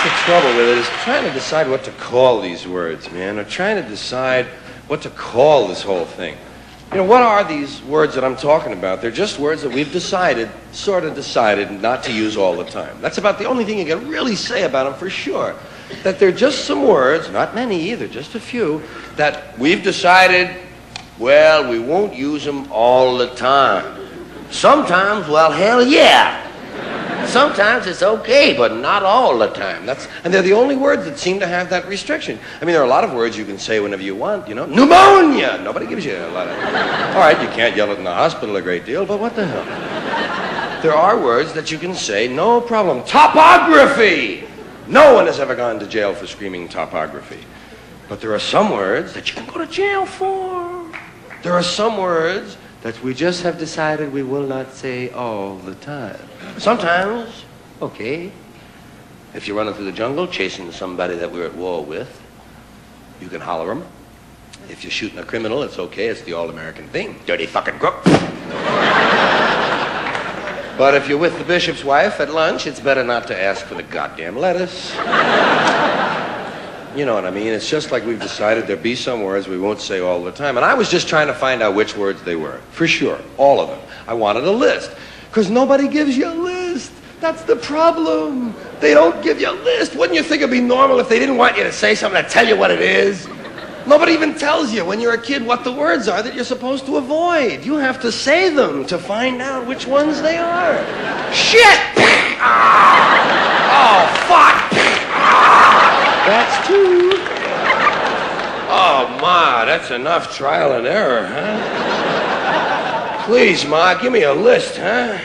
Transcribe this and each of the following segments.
the trouble with it, is trying to decide what to call these words, man, or trying to decide what to call this whole thing. You know, what are these words that I'm talking about? They're just words that we've decided, sort of decided, not to use all the time. That's about the only thing you can really say about them for sure. That they're just some words, not many either, just a few, that we've decided, well, we won't use them all the time. Sometimes, well, hell yeah. Sometimes it's okay, but not all the time. And they're the only words that seem to have that restriction. I mean, there are a lot of words you can say whenever you want, you know. Pneumonia! Nobody gives you a lot of... All right, you can't yell it in the hospital a great deal, but what the hell? There are words that you can say, no problem. Topography! No one has ever gone to jail for screaming topography. But there are some words that you can go to jail for. There are some words that we just have decided we will not say all the time. Sometimes, okay. If you're running through the jungle chasing somebody that we're at war with, you can holler them. If you're shooting a criminal, it's okay. It's the all-American thing. Dirty fucking crook. But if you're with the bishop's wife at lunch, it's better not to ask for the goddamn lettuce. You know what I mean? It's just like we've decided there'll be some words we won't say all the time. And I was just trying to find out which words they were. For sure. All of them. I wanted a list. Because nobody gives you a list. That's the problem. They don't give you a list. Wouldn't you think it'd be normal if they didn't want you to say something to tell you what it is? Nobody even tells you when you're a kid what the words are that you're supposed to avoid. You have to say them to find out which ones they are. Shit! Oh, fuck! That's two. Oh, Ma, that's enough trial and error, huh? Please, Ma, give me a list, huh?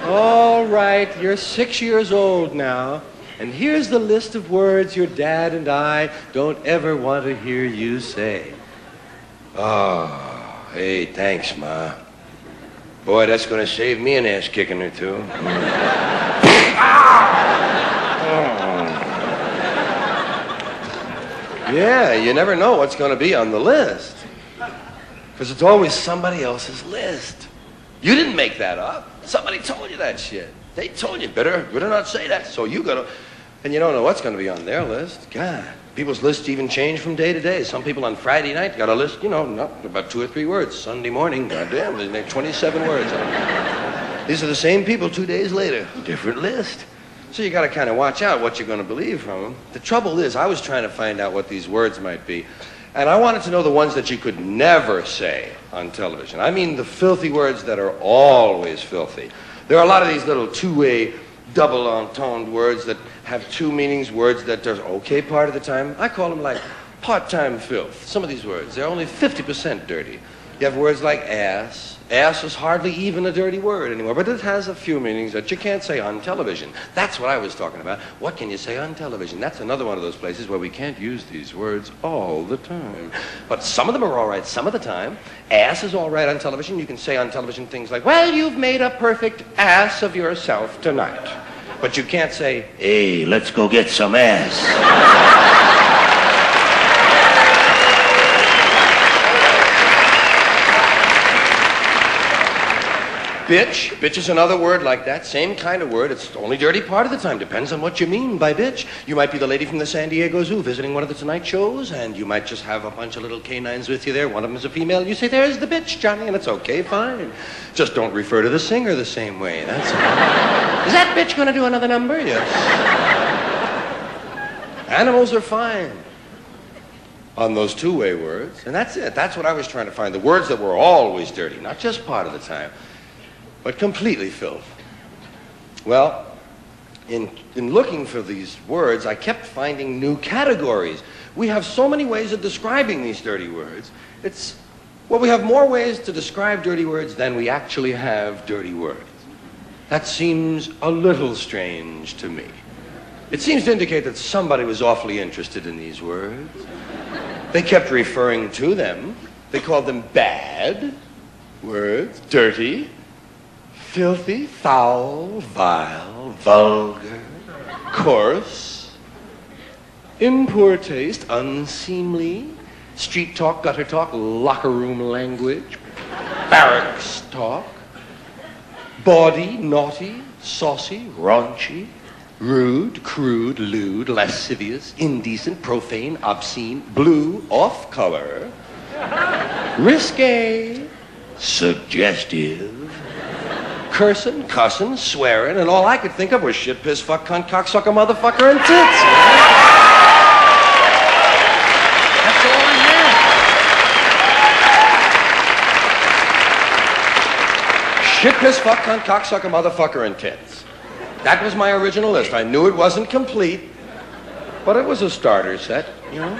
All right, you're 6 years old now, and here's the list of words your dad and I don't ever want to hear you say. Oh, hey, thanks, Ma. Boy, that's going to save me an ass kicking or two. Yeah, you never know what's going to be on the list. Because it's always somebody else's list. You didn't make that up. Somebody told you that shit. They told you, better not say that. So you got to... And you don't know what's going to be on their list. God, people's lists even change from day to day. Some people on Friday night got a list, you know, not about 2 or 3 words. Sunday morning, goddamn, there's 27 words on it. These are the same people 2 days later. Different list. So you got to kind of watch out what you're going to believe from them. The trouble is, I was trying to find out what these words might be. And I wanted to know the ones that you could never say on television. I mean the filthy words that are always filthy. There are a lot of these little two-way, double entendre words that have 2 meanings, words that are okay part of the time. I call them like part-time filth. Some of these words, they're only 50% dirty. You have words like ass. Ass is hardly even a dirty word anymore, but it has a few meanings that you can't say on television. That's what I was talking about. What can you say on television? That's another one of those places where we can't use these words all the time. But some of them are all right some of the time. Ass is all right on television. You can say on television things like, well, you've made a perfect ass of yourself tonight. But you can't say, hey, let's go get some ass. Bitch. Bitch is another word like that. Same kind of word. It's only dirty part of the time. Depends on what you mean by bitch. You might be the lady from the San Diego Zoo visiting one of the Tonight shows, and you might just have a bunch of little canines with you there. One of them is a female, and you say, there's the bitch, Johnny, and it's okay, fine. Just don't refer to the singer the same way. That's all. Is that bitch going to do another number? Yes. Animals are fine on those two-way words, and that's it. That's what I was trying to find. The words that were always dirty, not just part of the time, but completely filth. Well, in looking for these words, I kept finding new categories. We have so many ways of describing these dirty words. Well, we have more ways to describe dirty words than we actually have dirty words. That seems a little strange to me. It seems to indicate that somebody was awfully interested in these words. They kept referring to them. They called them bad words, dirty, filthy, foul, vile, vulgar, coarse, in poor taste, unseemly, street talk, gutter talk, locker room language, barracks talk, bawdy, naughty, saucy, raunchy, Rude, crude, lewd, lascivious, indecent, profane, obscene, blue, off-color, risque, suggestive, cursing, cussing, swearing, and all I could think of was shit, piss, fuck, cunt, cocksucker, motherfucker, and tits. That's all I had. Shit, piss, fuck, cunt, cocksucker, motherfucker, and tits. That was my original list. I knew it wasn't complete, but it was a starter set, you know.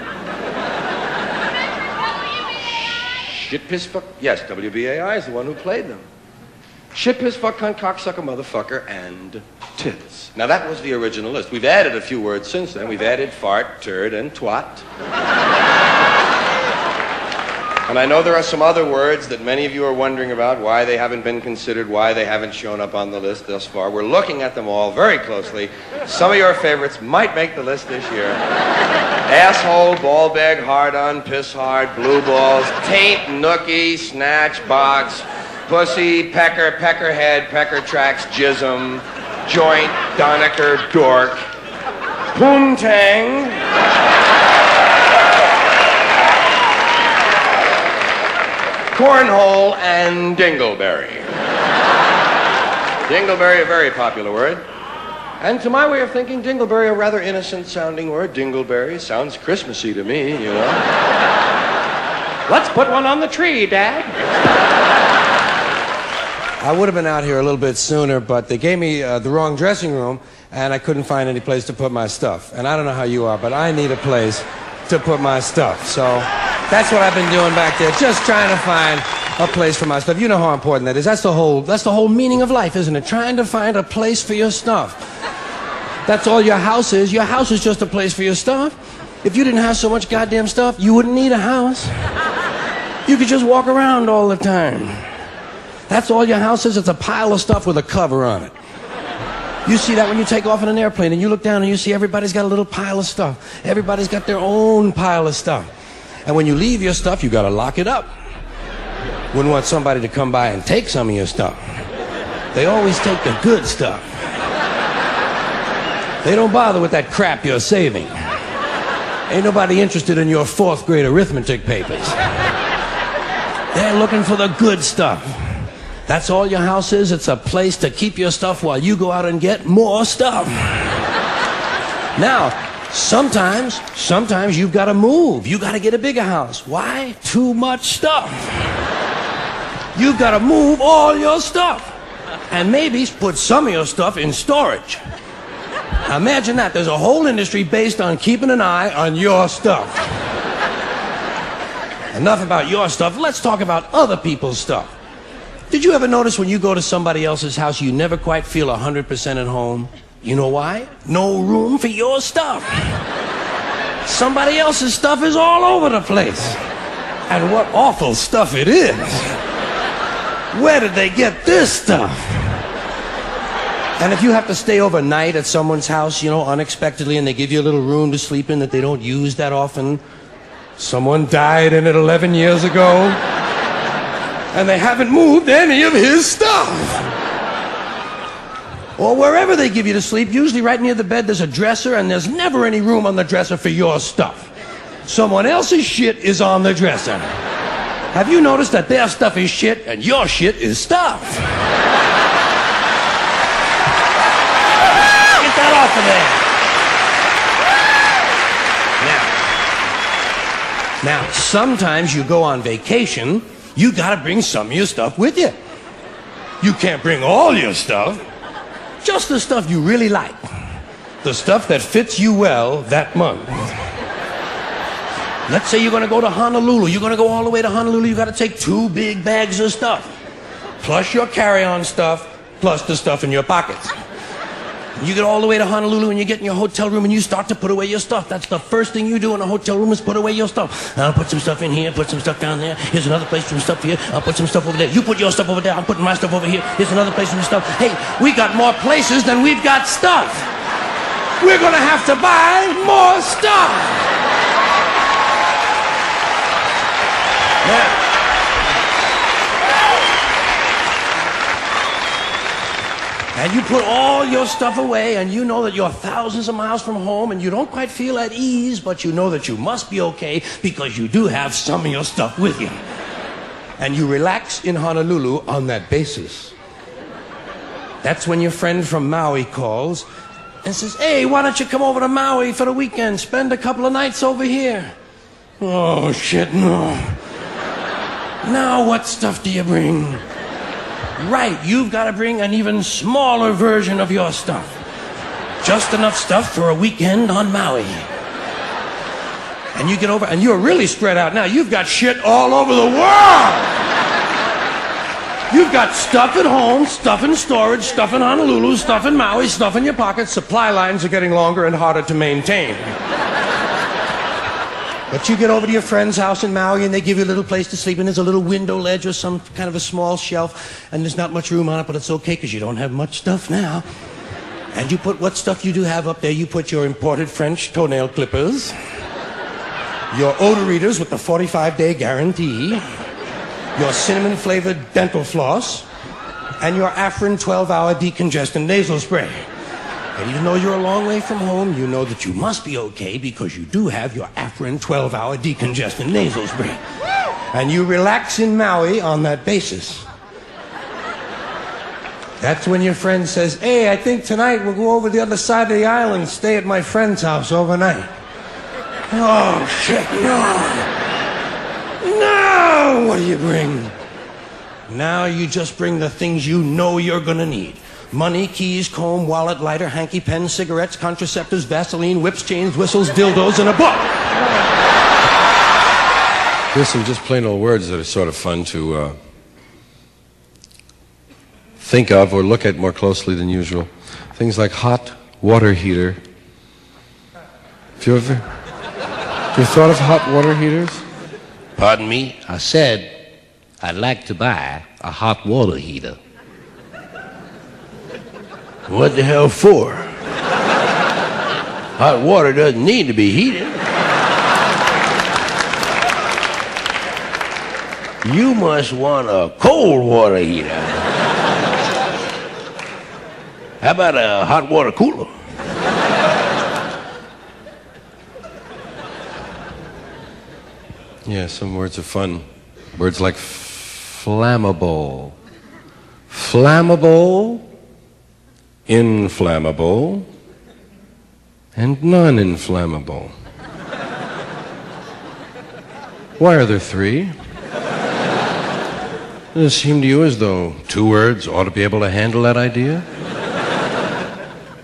Shit, piss, fuck... Yes, WBAI is the one who played them. Shit, piss, fuck, cunt, cocksucker, motherfucker, and tits. Now, that was the original list. We've added a few words since then. We've added fart, turd, and twat. And I know there are some other words that many of you are wondering about, why they haven't been considered, why they haven't shown up on the list thus far. We're looking at them all very closely. Some of your favorites might make the list this year. Asshole, ball bag, hard-on, piss hard, blue balls, taint, nookie, snatch, box, pussy, pecker, peckerhead, pecker tracks, jism, joint, donecker, dork, poontang, cornhole, and dingleberry. Dingleberry, a very popular word. And to my way of thinking, dingleberry, a rather innocent-sounding word. Dingleberry sounds Christmassy to me, you know. Let's put one on the tree, Dad. I would have been out here a little bit sooner, but they gave me the wrong dressing room, and I couldn't find any place to put my stuff. And I don't know how you are, but I need a place to put my stuff. So that's what I've been doing back there, just trying to find a place for my stuff. You know how important that is. That's the whole meaning of life, isn't it? Trying to find a place for your stuff. That's all your house is. Your house is just a place for your stuff. If you didn't have so much goddamn stuff, you wouldn't need a house. You could just walk around all the time. That's all your house is. It's a pile of stuff with a cover on it. You see that when you take off in an airplane and you look down and you see everybody's got a little pile of stuff. Everybody's got their own pile of stuff. And when you leave your stuff, you gotta lock it up. Wouldn't want somebody to come by and take some of your stuff. They always take the good stuff. They don't bother with that crap you're saving. Ain't nobody interested in your 4th grade arithmetic papers. They're looking for the good stuff. That's all your house is. It's a place to keep your stuff while you go out and get more stuff. Now, sometimes you've got to move. You've got to get a bigger house. Why? Too much stuff. You've got to move all your stuff. And maybe put some of your stuff in storage. Now imagine that. There's a whole industry based on keeping an eye on your stuff. Enough about your stuff. Let's talk about other people's stuff. Did you ever notice when you go to somebody else's house, you never quite feel 100% at home? You know why? No room for your stuff. Somebody else's stuff is all over the place. And what awful stuff it is. Where did they get this stuff? And if you have to stay overnight at someone's house, you know, unexpectedly, and they give you a little room to sleep in that they don't use that often, someone died in it 11 years ago, and they haven't moved any of his stuff. Or wherever they give you to sleep, usually right near the bed there's a dresser, and there's never any room on the dresser for your stuff. Someone else's shit is on the dresser. Have you noticed that their stuff is shit and your shit is stuff? Get that off of there. Now, sometimes you go on vacation, you gotta bring some of your stuff with you. You can't bring all your stuff. Just the stuff you really like. The stuff that fits you well that month. Let's say you're gonna go to Honolulu. You're gonna go all the way to Honolulu. You gotta take 2 big bags of stuff. Plus your carry-on stuff, plus the stuff in your pockets. You get all the way to Honolulu and you get in your hotel room and you start to put away your stuff. That's the first thing you do in a hotel room is put away your stuff. I'll put some stuff in here, put some stuff down there. Here's another place for some stuff here. I'll put some stuff over there. You put your stuff over there. I'm putting my stuff over here. Here's another place for some stuff. Hey, we got more places than we've got stuff. We're gonna have to buy more stuff. And you put all your stuff away, and you know that you're thousands of miles from home, and you don't quite feel at ease, but you know that you must be okay because you do have some of your stuff with you. And you relax in Honolulu on that basis. That's when your friend from Maui calls and says, hey, why don't you come over to Maui for the weekend? Spend a couple of nights over here. Oh, shit, no. Now what stuff do you bring? Right, you've got to bring an even smaller version of your stuff. Just enough stuff for a weekend on Maui. And you get over, and you're really spread out now. You've got shit all over the world. You've got stuff at home, stuff in storage, stuff in Honolulu, stuff in Maui, stuff in your pockets. Supply lines are getting longer and harder to maintain. But you get over to your friend's house in Maui and they give you a little place to sleep, and there's a little window ledge or some kind of a small shelf, and there's not much room on it, but it's okay because you don't have much stuff now. And you put what stuff you do have up there. You put your imported French toenail clippers, your odor readers with the 45-day guarantee, your cinnamon-flavored dental floss, and your Afrin 12-hour decongestant nasal spray. And even though you're a long way from home, you know that you must be okay because you do have your Afrin 12-hour decongestant nasal spray. And you relax in Maui on that basis. That's when your friend says, hey, I think tonight we'll go over the other side of the island and stay at my friend's house overnight. Oh, shit, no. No! What do you bring? Now you just bring the things you know you're gonna need. Money, keys, comb, wallet, lighter, hanky, pen, cigarettes, contraceptives, Vaseline, whips, chains, whistles, dildos, and a book. Here's some just plain old words that are sort of fun to think of or look at more closely than usual. Things like hot water heater. Have you ever thought of hot water heaters? Pardon me? I said I'd like to buy a hot water heater. What the hell for? Hot water doesn't need to be heated. You must want a cold water heater. How about a hot water cooler? Yeah, some words are fun. Words like flammable. Flammable, inflammable, and non-inflammable. Why are there three? Does it seem to you as though two words ought to be able to handle that idea?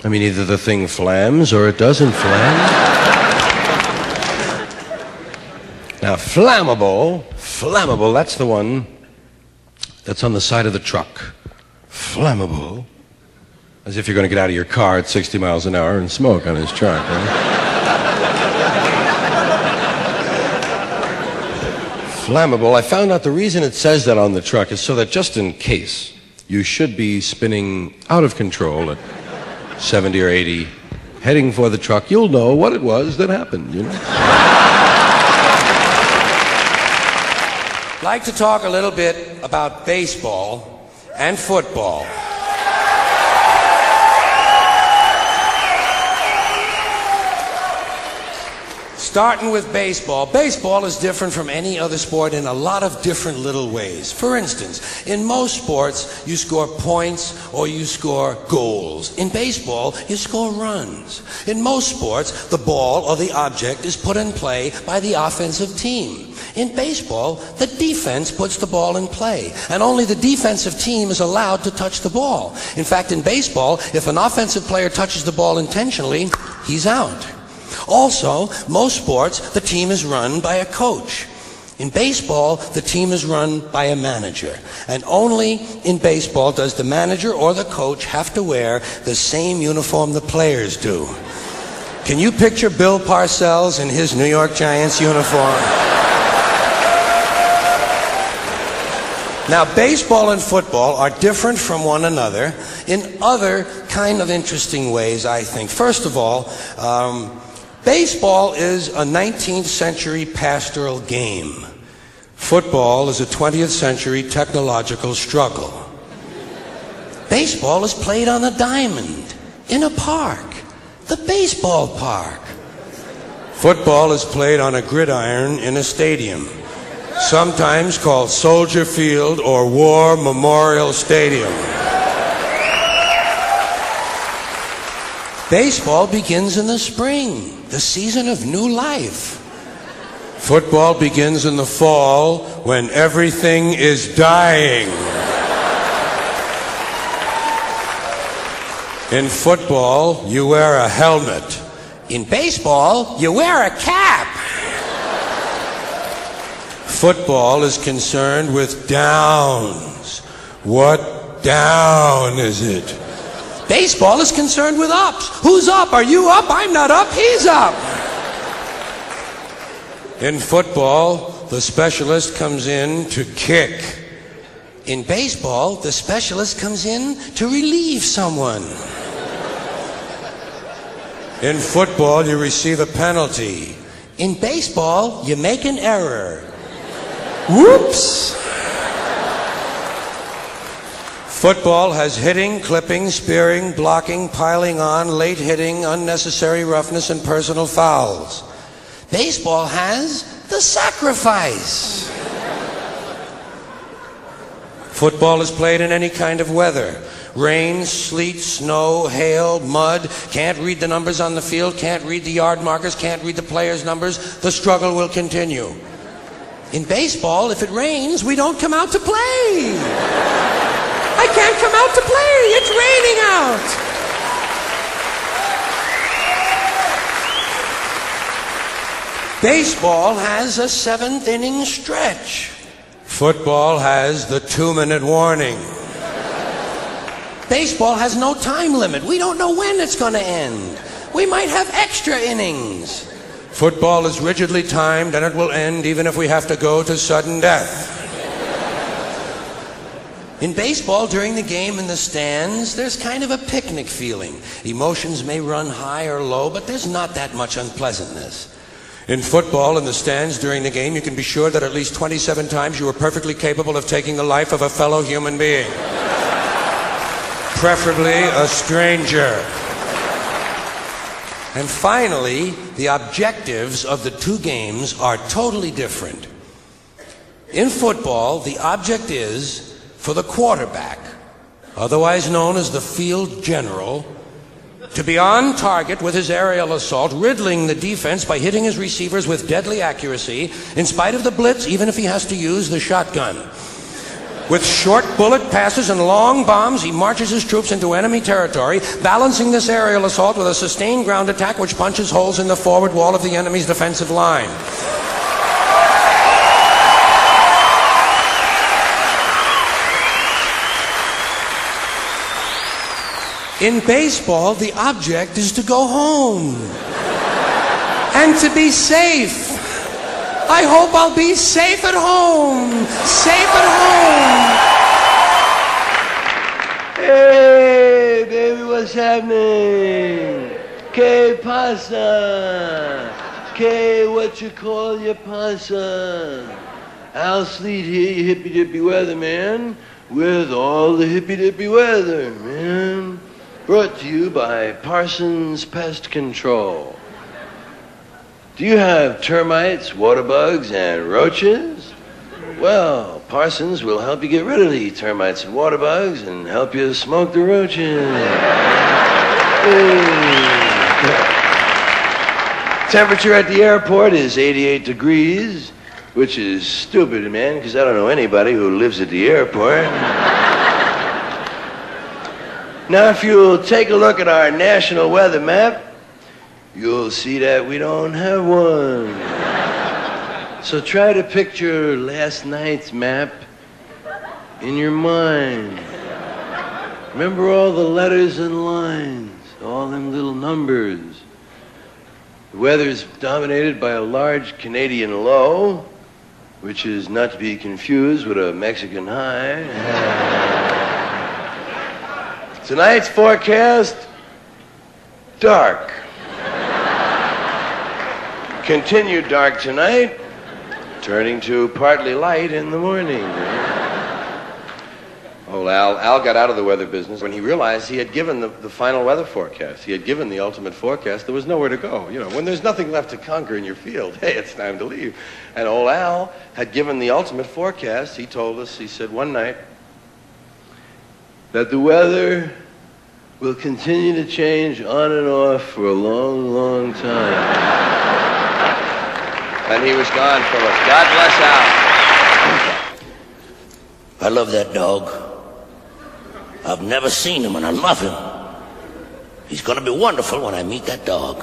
I mean, either the thing flams or it doesn't flam. Now, flammable, that's the one that's on the side of the truck. Flammable. As if you're going to get out of your car at 60 miles an hour and smoke on his truck, right? Flammable. I found out the reason it says that on the truck is so that just in case you should be spinning out of control at 70 or 80, heading for the truck, you'll know what it was that happened, you know? I'd like to talk a little bit about baseball and football. Starting with baseball. Baseball is different from any other sport in a lot of different little ways. For instance, in most sports, you score points or you score goals. In baseball, you score runs. In most sports, the ball or the object is put in play by the offensive team. In baseball, the defense puts the ball in play, and only the defensive team is allowed to touch the ball. In fact, in baseball, if an offensive player touches the ball intentionally, he's out. Also, most sports, the team is run by a coach. In baseball, the team is run by a manager. And only in baseball does the manager or the coach have to wear the same uniform the players do. Can you picture Bill Parcells in his New York Giants uniform? Now, baseball and football are different from one another in other kind of interesting ways, I think. First of all, baseball is a 19th century pastoral game. Football is a 20th century technological struggle. Baseball is played on a diamond, in a park, the baseball park. Football is played on a gridiron in a stadium, sometimes called Soldier Field or War Memorial Stadium. Baseball begins in the spring, the season of new life. Football begins in the fall when everything is dying. In football, you wear a helmet. In baseball, you wear a cap. Football is concerned with downs. What down is it? Baseball is concerned with ups. Who's up? Are you up? I'm not up. He's up. In football, the specialist comes in to kick. In baseball, the specialist comes in to relieve someone. In football, you receive a penalty. In baseball, you make an error. Whoops! Football has hitting, clipping, spearing, blocking, piling on, late hitting, unnecessary roughness, and personal fouls. Baseball has the sacrifice. Football is played in any kind of weather. Rain, sleet, snow, hail, mud. Can't read the numbers on the field, can't read the yard markers, can't read the players' numbers. The struggle will continue. In baseball, if it rains, we don't come out to play. I can't come out to play. It's raining out. Baseball has a 7th inning stretch. Football has the 2-minute warning. Baseball has no time limit. We don't know when it's going to end. We might have extra innings. Football is rigidly timed, and it will end even if we have to go to sudden death. In baseball, during the game in the stands, there's kind of a picnic feeling. Emotions may run high or low, but there's not that much unpleasantness. In football, in the stands during the game, you can be sure that at least 27 times you were perfectly capable of taking the life of a fellow human being. Preferably a stranger. And finally, the objectives of the two games are totally different. In football, the object is for the quarterback, otherwise known as the field general, to be on target with his aerial assault, riddling the defense by hitting his receivers with deadly accuracy, in spite of the blitz, even if he has to use the shotgun. With short bullet passes and long bombs, he marches his troops into enemy territory, balancing this aerial assault with a sustained ground attack which punches holes in the forward wall of the enemy's defensive line. In baseball, the object is to go home and to be safe. I hope I'll be safe at home. Safe at home. Hey, baby, what's happening? Que pasa? Que what you call your pasa? Al Sleet here, you hippy-dippy weather, man, with all the hippy-dippy weather, man. Brought to you by Parsons Pest Control. Do you have termites, water bugs, and roaches? Well, Parsons will help you get rid of the termites and water bugs and help you smoke the roaches. Temperature at the airport is 88 degrees, which is stupid, man, because I don't know anybody who lives at the airport. Now, if you'll take a look at our national weather map, you'll see that we don't have one. So try to picture last night's map in your mind. Remember all the letters and lines, all them little numbers. The weather's dominated by a large Canadian low, which is not to be confused with a Mexican high. Tonight's forecast, dark. Continued dark tonight, turning to partly light in the morning. Oh, Al got out of the weather business when he realized he had given the final weather forecast. He had given the ultimate forecast. There was nowhere to go. You know, when there's nothing left to conquer in your field, hey, it's time to leave. And old Al had given the ultimate forecast. He told us, he said one night, that the weather will continue to change on and off for a long, long time. And he was gone from us. God bless Al. I love that dog. I've never seen him and I love him. He's gonna be wonderful when I meet that dog.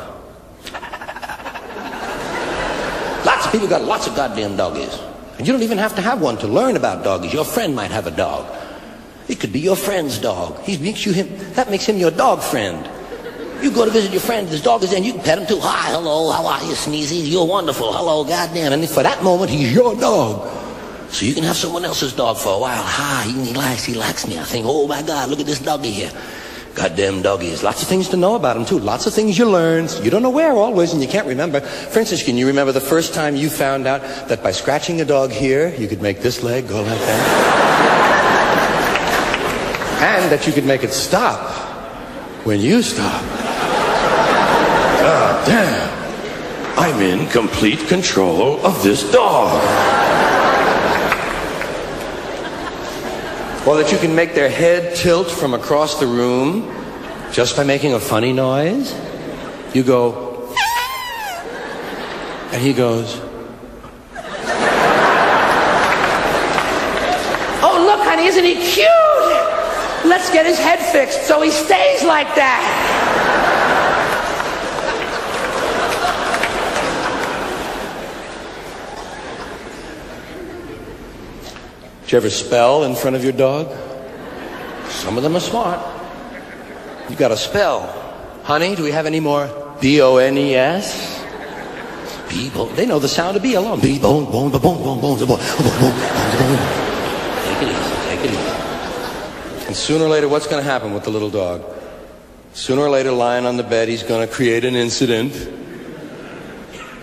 Lots of people got lots of goddamn doggies. And you don't even have to have one to learn about doggies. Your friend might have a dog. It could be your friend's dog. That makes him your dog friend. You go to visit your friend, his dog is there, and you can pet him too. Hi, hello, how are you, Sneezy? You're wonderful. Hello, goddamn. And for that moment, he's your dog. So you can have someone else's dog for a while. Hi, he likes me. I think, oh my God, look at this doggy here. Goddamn doggies. Lots of things to know about them too. Lots of things you learn. You don't know where always, and you can't remember. For instance, can you remember the first time you found out that by scratching a dog here, you could make this leg go like that? And that you could make it stop when you stop. God damn. I'm in complete control of this dog. Or that you can make their head tilt from across the room just by making a funny noise. You go, and he goes, oh look honey, isn't he cute? Let's get his head fixed so he stays like that. Did you ever spell in front of your dog? Some of them are smart. You got to spell. Honey, do we have any more B-O-N-E-S? B-bone. They know the sound of B alone. B-bone, bone, bone, bone, bone, bone, bone. Take it easy, take it easy. And sooner or later, what's going to happen with the little dog? Sooner or later, lying on the bed, he's going to create an incident.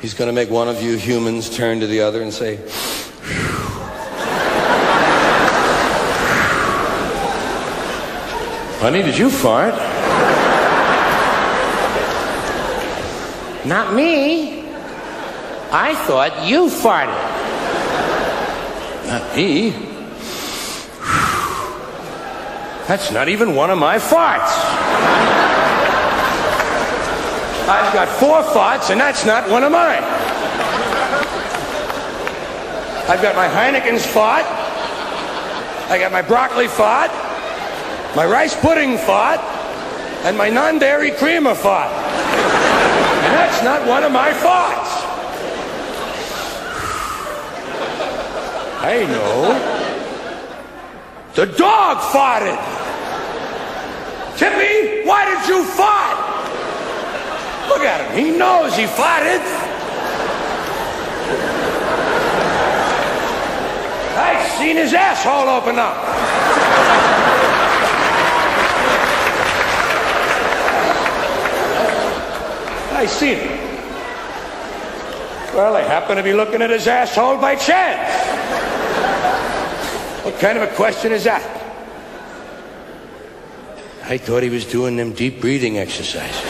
He's going to make one of you humans turn to the other and say, honey, did you fart? Not me. I thought you farted. Not me. That's not even one of my farts. I've got 4 farts and that's not one of mine. I've got my Heineken's fart. I got my broccoli fart. My rice pudding fart, and my non-dairy creamer fart. And that's not one of my farts. I know. The dog farted. Tippy, why did you fart? Look at him, he knows he farted. I've seen his asshole open up. I seen it. Well, I happen to be looking at his asshole by chance. What kind of a question is that? I thought he was doing them deep breathing exercises.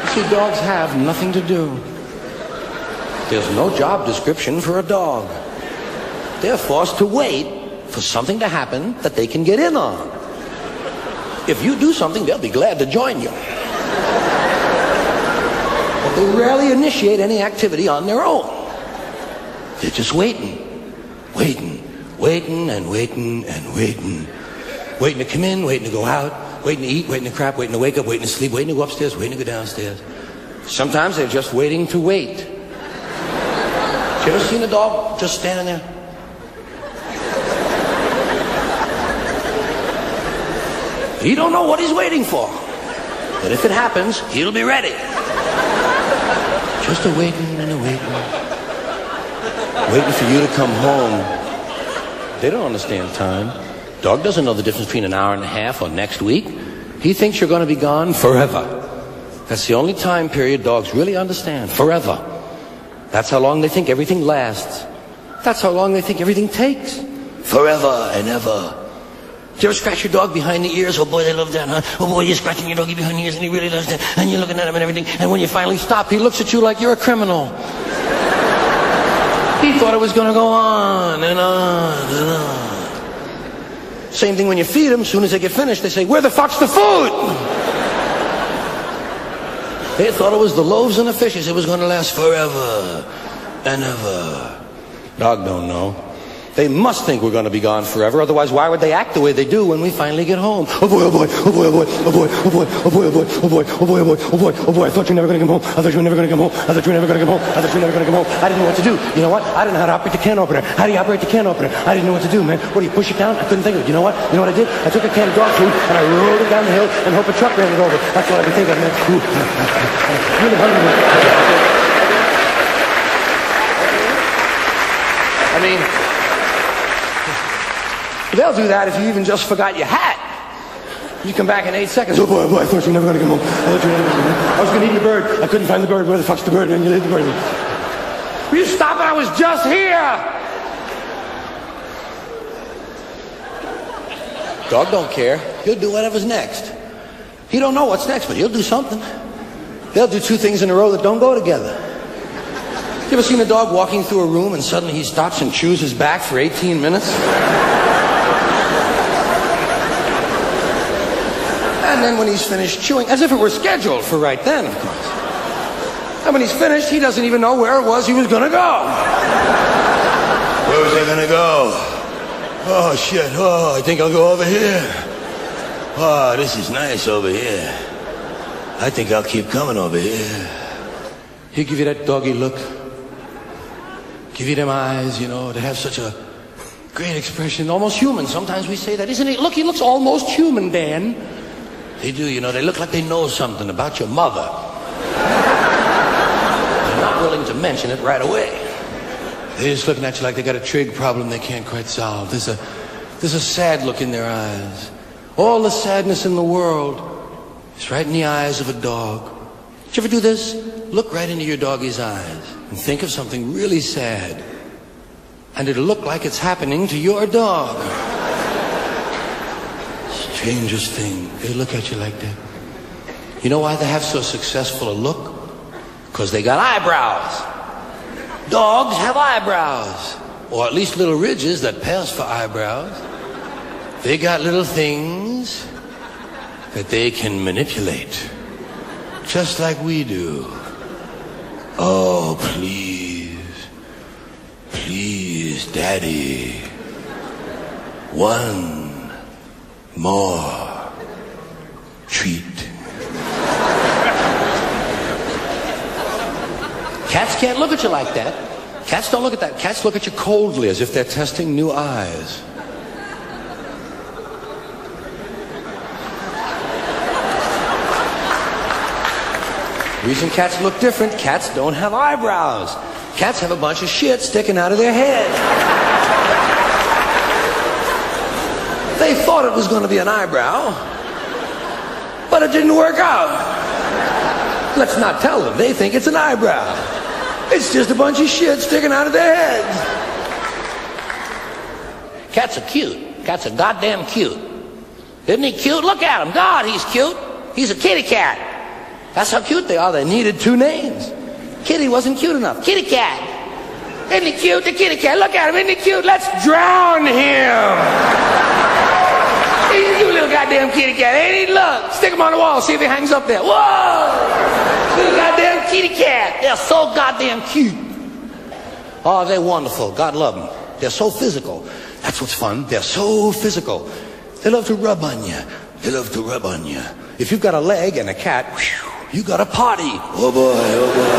You see, dogs have nothing to do. There's no job description for a dog. They're forced to wait for something to happen that they can get in on. If you do something, they'll be glad to join you. But they rarely initiate any activity on their own. They're just waiting, waiting, waiting and waiting and waiting. Waiting to come in, waiting to go out, waiting to eat, waiting to crap, waiting to wake up, waiting to sleep, waiting to go upstairs, waiting to go downstairs. Sometimes they're just waiting to wait. You ever seen a dog just standing there? He don't know what he's waiting for. But if it happens, he'll be ready. Just a waiting and a waiting. Waiting for you to come home. They don't understand time. Dog doesn't know the difference between an hour and a half or next week. He thinks you're going to be gone forever. That's the only time period dogs really understand. Forever. That's how long they think everything lasts. That's how long they think everything takes. Forever and ever. Did you ever scratch your dog behind the ears? Oh boy, they love that, huh? Oh boy, you're scratching your doggy behind the ears and he really loves that. And you're looking at him and everything. And when you finally stop, he looks at you like you're a criminal. He thought it was going to go on and on and on. Same thing when you feed them. As soon as they get finished, they say, where the fuck's the food? They thought it was the loaves and the fishes. It was going to last forever and ever. Dog don't know. They must think we're going to be gone forever. Otherwise, why would they act the way they do when we finally get home? Oh boy, oh boy, oh boy, oh boy, oh boy, oh boy, oh boy, oh boy, oh boy, oh boy, oh boy, oh boy, oh boy. I thought you were never going to come home. I thought you were never going to come home. I thought you were never going to come home. I thought you were never going to come home. I didn't know what to do. You know what? I didn't know how to operate the can opener. How do you operate the can opener? I didn't know what to do, man. What do you push it down? I couldn't think of it. You know what? You know what I did? I took a can of dog food and I rolled it down the hill and hope a truck ran it over. That's what I could think of, man. Really hungry, man. I mean, they'll do that if you even just forgot your hat. You come back in 8 seconds. Oh boy, I thought you were never going to come home. I thought you were never going to come home. I was going to eat the bird. I couldn't find the bird. Where the fuck's the bird? And you leave the bird. Will you stop it? I was just here. Dog don't care. He'll do whatever's next. He don't know what's next, but he'll do something. They'll do two things in a row that don't go together. You ever seen a dog walking through a room and suddenly he stops and chews his back for 18 minutes? And then when he's finished chewing, as if it were scheduled for right then, of course. And when he's finished, he doesn't even know where it was he was going to go. Where was I going to go? Oh, shit. Oh, I think I'll go over here. Oh, this is nice over here. I think I'll keep coming over here. He'll give you that doggy look. Give you them eyes, you know, they have such a great expression. Almost human. Sometimes we say that. Isn't he? Look, he looks almost human, Dan. They do, you know, they look like they know something about your mother. They're not willing to mention it right away. They're just looking at you like they got a trig problem they can't quite solve. There's a sad look in their eyes. All the sadness in the world is right in the eyes of a dog. Did you ever do this? Look right into your doggy's eyes and think of something really sad. And it'll look like it's happening to your dog. Strangest thing. They look at you like that. You know why they have so successful a look? Because they got eyebrows. Dogs have eyebrows. Or at least little ridges that pass for eyebrows. They got little things that they can manipulate. Just like we do. Oh, please. Please, Daddy. One more treat. Cats can't look at you like that. Cats don't look at that. Cats look at you coldly as if they're testing new eyes. Reason cats look different, cats don't have eyebrows. Cats have a bunch of shit sticking out of their head. They thought it was going to be an eyebrow, but it didn't work out. Let's not tell them. They think it's an eyebrow. It's just a bunch of shit sticking out of their heads. Cats are cute. Cats are goddamn cute. Isn't he cute? Look at him. God, he's cute. He's a kitty cat. That's how cute they are. They needed two names. Kitty wasn't cute enough. Kitty cat. Isn't he cute? The kitty cat. Look at him. Isn't he cute? Let's drown him. You little goddamn kitty cat. Ain't he? Look. Stick him on the wall. See if he hangs up there. Whoa. Little goddamn kitty cat. They're so goddamn cute. Oh, they're wonderful. God love them. They're so physical. That's what's fun. They're so physical. They love to rub on you. They love to rub on you. If you've got a leg and a cat, whew, you got a party. Oh boy, oh boy,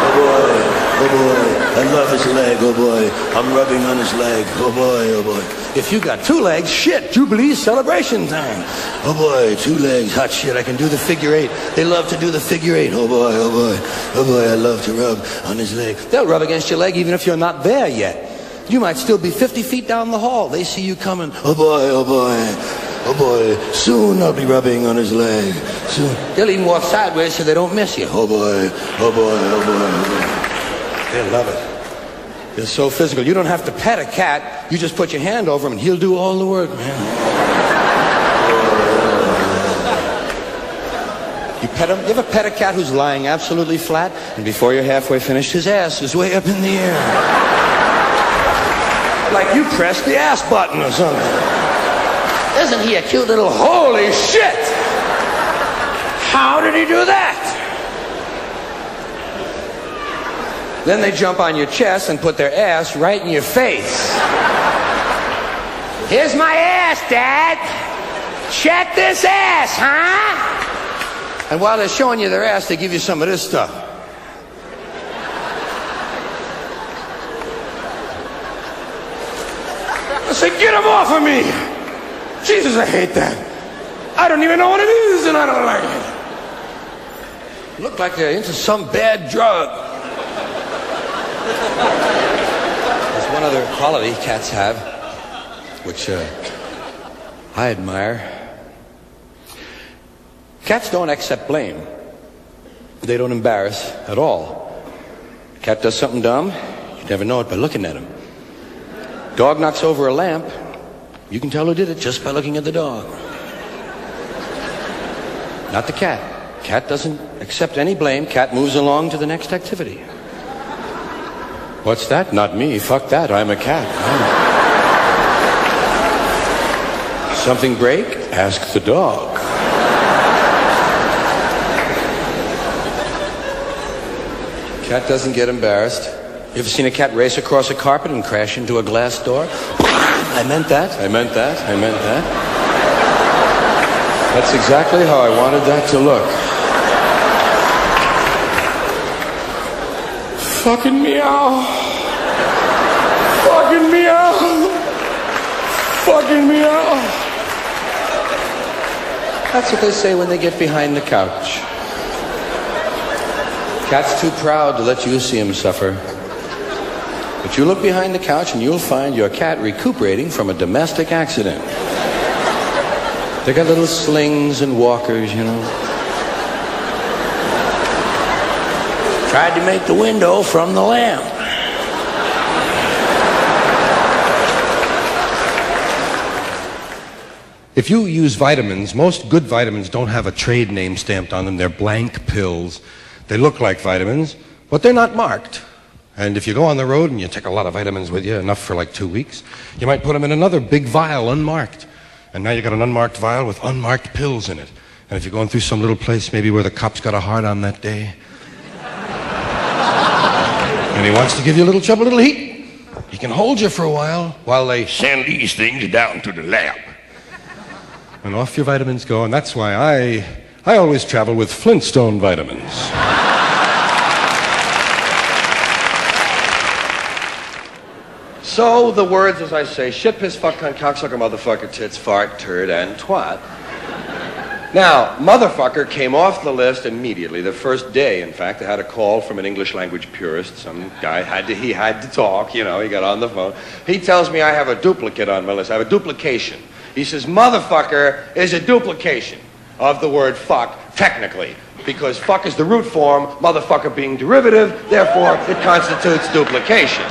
oh boy, oh boy. I love his leg, oh boy. I'm rubbing on his leg, oh boy, oh boy. If you got two legs, shit, Jubilee celebration time. Oh boy, two legs, hot shit, I can do the figure eight. They love to do the figure eight, oh boy, oh boy. Oh boy, I love to rub on his leg. They'll rub against your leg even if you're not there yet. You might still be 50 feet down the hall. They see you coming, oh boy, oh boy. Oh boy, soon I'll be rubbing on his leg. Soon. They'll even walk sideways so they don't miss you. Oh boy, oh boy, oh boy, oh boy. They love it. They're so physical. You don't have to pet a cat. You just put your hand over him and he'll do all the work, man. You pet him? You ever pet a cat who's lying absolutely flat, and before you're halfway finished, his ass is way up in the air? Like you pressed the ass button or something. Isn't he a cute little... Holy shit! How did he do that? Then they jump on your chest and put their ass right in your face. Here's my ass, Dad. Check this ass, huh? And while they're showing you their ass, they give you some of this stuff. I say, get him off of me! Jesus, I hate that. I don't even know what it is, and I don't like it. Look like they're into some bad drug. There's one other quality cats have, which I admire. Cats don't accept blame. They don't embarrass at all. Cat does something dumb, you never know it by looking at him. Dog knocks over a lamp, you can tell who did it just by looking at the dog. Not the cat. Cat doesn't accept any blame. Cat moves along to the next activity. What's that? Not me. Fuck that. I'm a cat. Oh. Something break? Ask the dog. Cat doesn't get embarrassed. You ever seen a cat race across a carpet and crash into a glass door? I meant that. I meant that. I meant that. That's exactly how I wanted that to look. Fucking meow. Fucking meow. Fucking meow. That's what they say when they get behind the couch. Cat's too proud to let you see him suffer. But you look behind the couch and you'll find your cat recuperating from a domestic accident. They got little slings and walkers, you know. Tried to make the window from the lamp. If you use vitamins, most good vitamins don't have a trade name stamped on them. They're blank pills. They look like vitamins, but they're not marked. And if you go on the road and you take a lot of vitamins with you, enough for like 2 weeks, you might put them in another big vial, unmarked. And now you got an unmarked vial with unmarked pills in it. And if you're going through some little place maybe where the cops got a hard on that day, and he wants to give you a little trouble, a little heat, he can hold you for a while they send these things down to the lab. And off your vitamins go, and that's why I always travel with Flintstone vitamins. So the words, as I say, shit, piss, fuck, cunt, cocksucker, motherfucker, tits, fart, turd, and twat. Now, motherfucker came off the list immediately. The first day, in fact, I had a call from an English language purist. Some guy he had to talk, you know, he got on the phone. He tells me I have a duplicate on my list. I have a duplication. He says, motherfucker is a duplication of the word fuck, technically. Because fuck is the root form, motherfucker being derivative, therefore it constitutes duplication.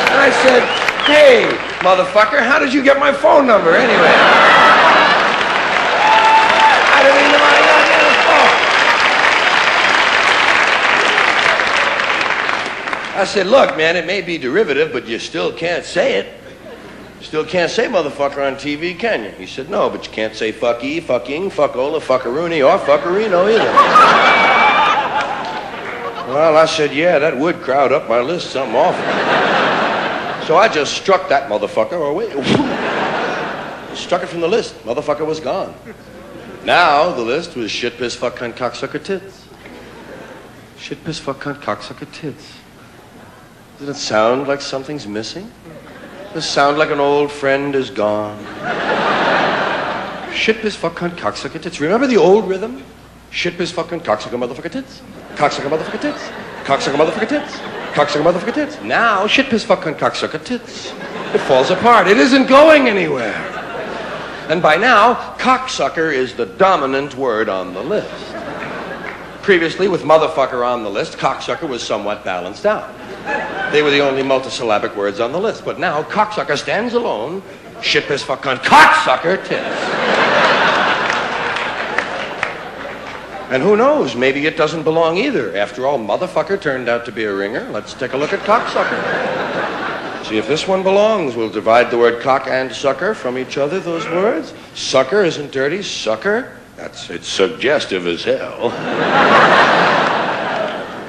And I said, hey, motherfucker, how did you get my phone number anyway? I didn't even know I got the phone. I said, look, man, it may be derivative, but you still can't say it. You still can't say motherfucker on TV, can you? He said, no, but you can't say fucky, fucking, fuckola, fuckaroony, or fuckerino either. Well, I said, yeah, that would crowd up my list something awful. So I just struck that motherfucker, or wait, struck it from the list. Motherfucker was gone. Now the list was shit, piss, fuck, cunt, cocksucker, tits. Shit, piss, fuck, cunt, cocksucker, tits. Doesn't it sound like something's missing? Does it sound like an old friend is gone? Shit, piss, fuck, cunt, cocksucker, tits. Remember the old rhythm? Shit, piss, fuck, cunt, cocksucker, motherfucker, tits. Cocksucker, motherfucker, tits. Cocksucker, motherfucker, tits. Cocksucker, motherfucker, tits. Now, shit, piss, fuck, cunt, cocksucker, tits. It falls apart. It isn't going anywhere. And by now, cocksucker is the dominant word on the list. Previously, with motherfucker on the list, cocksucker was somewhat balanced out. They were the only multisyllabic words on the list. But now, cocksucker stands alone. Shit, piss, fuck, cunt, cocksucker, tits. And who knows, maybe it doesn't belong either. After all, motherfucker turned out to be a ringer. Let's take a look at cocksucker. See if this one belongs. We'll divide the word cock and sucker from each other, those words. Sucker isn't dirty. Sucker, it's suggestive as hell.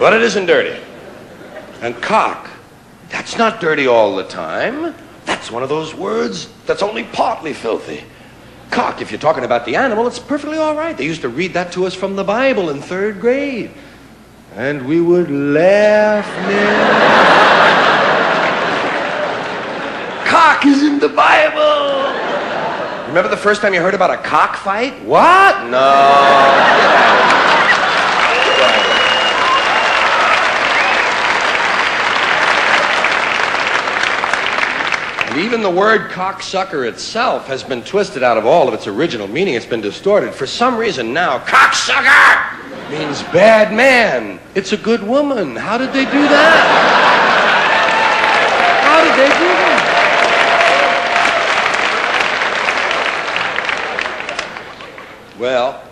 But it isn't dirty. And cock, that's not dirty all the time. That's one of those words that's only partly filthy. Cock, if you're talking about the animal, it's perfectly all right. They used to read that to us from the Bible in 3rd grade. And we would laugh, man. Cock is in the Bible. Remember the first time you heard about a cockfight? What? No. And even the word cocksucker itself has been twisted out of all of its original meaning. It's been distorted. For some reason now, cocksucker means bad man. It's a good woman. How did they do that? How did they do that? Well,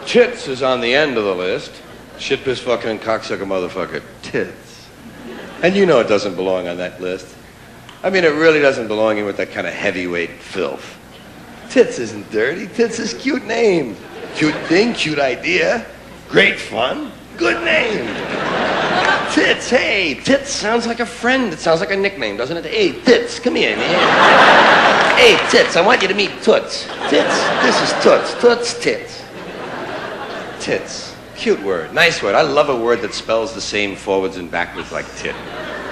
tits is on the end of the list. Shit, piss, fucking, cocksucker, motherfucker. Tits. And you know it doesn't belong on that list. I mean, it really doesn't belong in with that kind of heavyweight filth. Tits isn't dirty. Tits is a cute name. Cute thing, cute idea. Great fun. Good name. Tits, hey, Tits sounds like a friend. It sounds like a nickname, doesn't it? Hey, Tits, come here, man. Hey, Tits, I want you to meet Toots. Tits, this is Toots. Toots, Tits. Tits. Cute word. Nice word. I love a word that spells the same forwards and backwards like tit.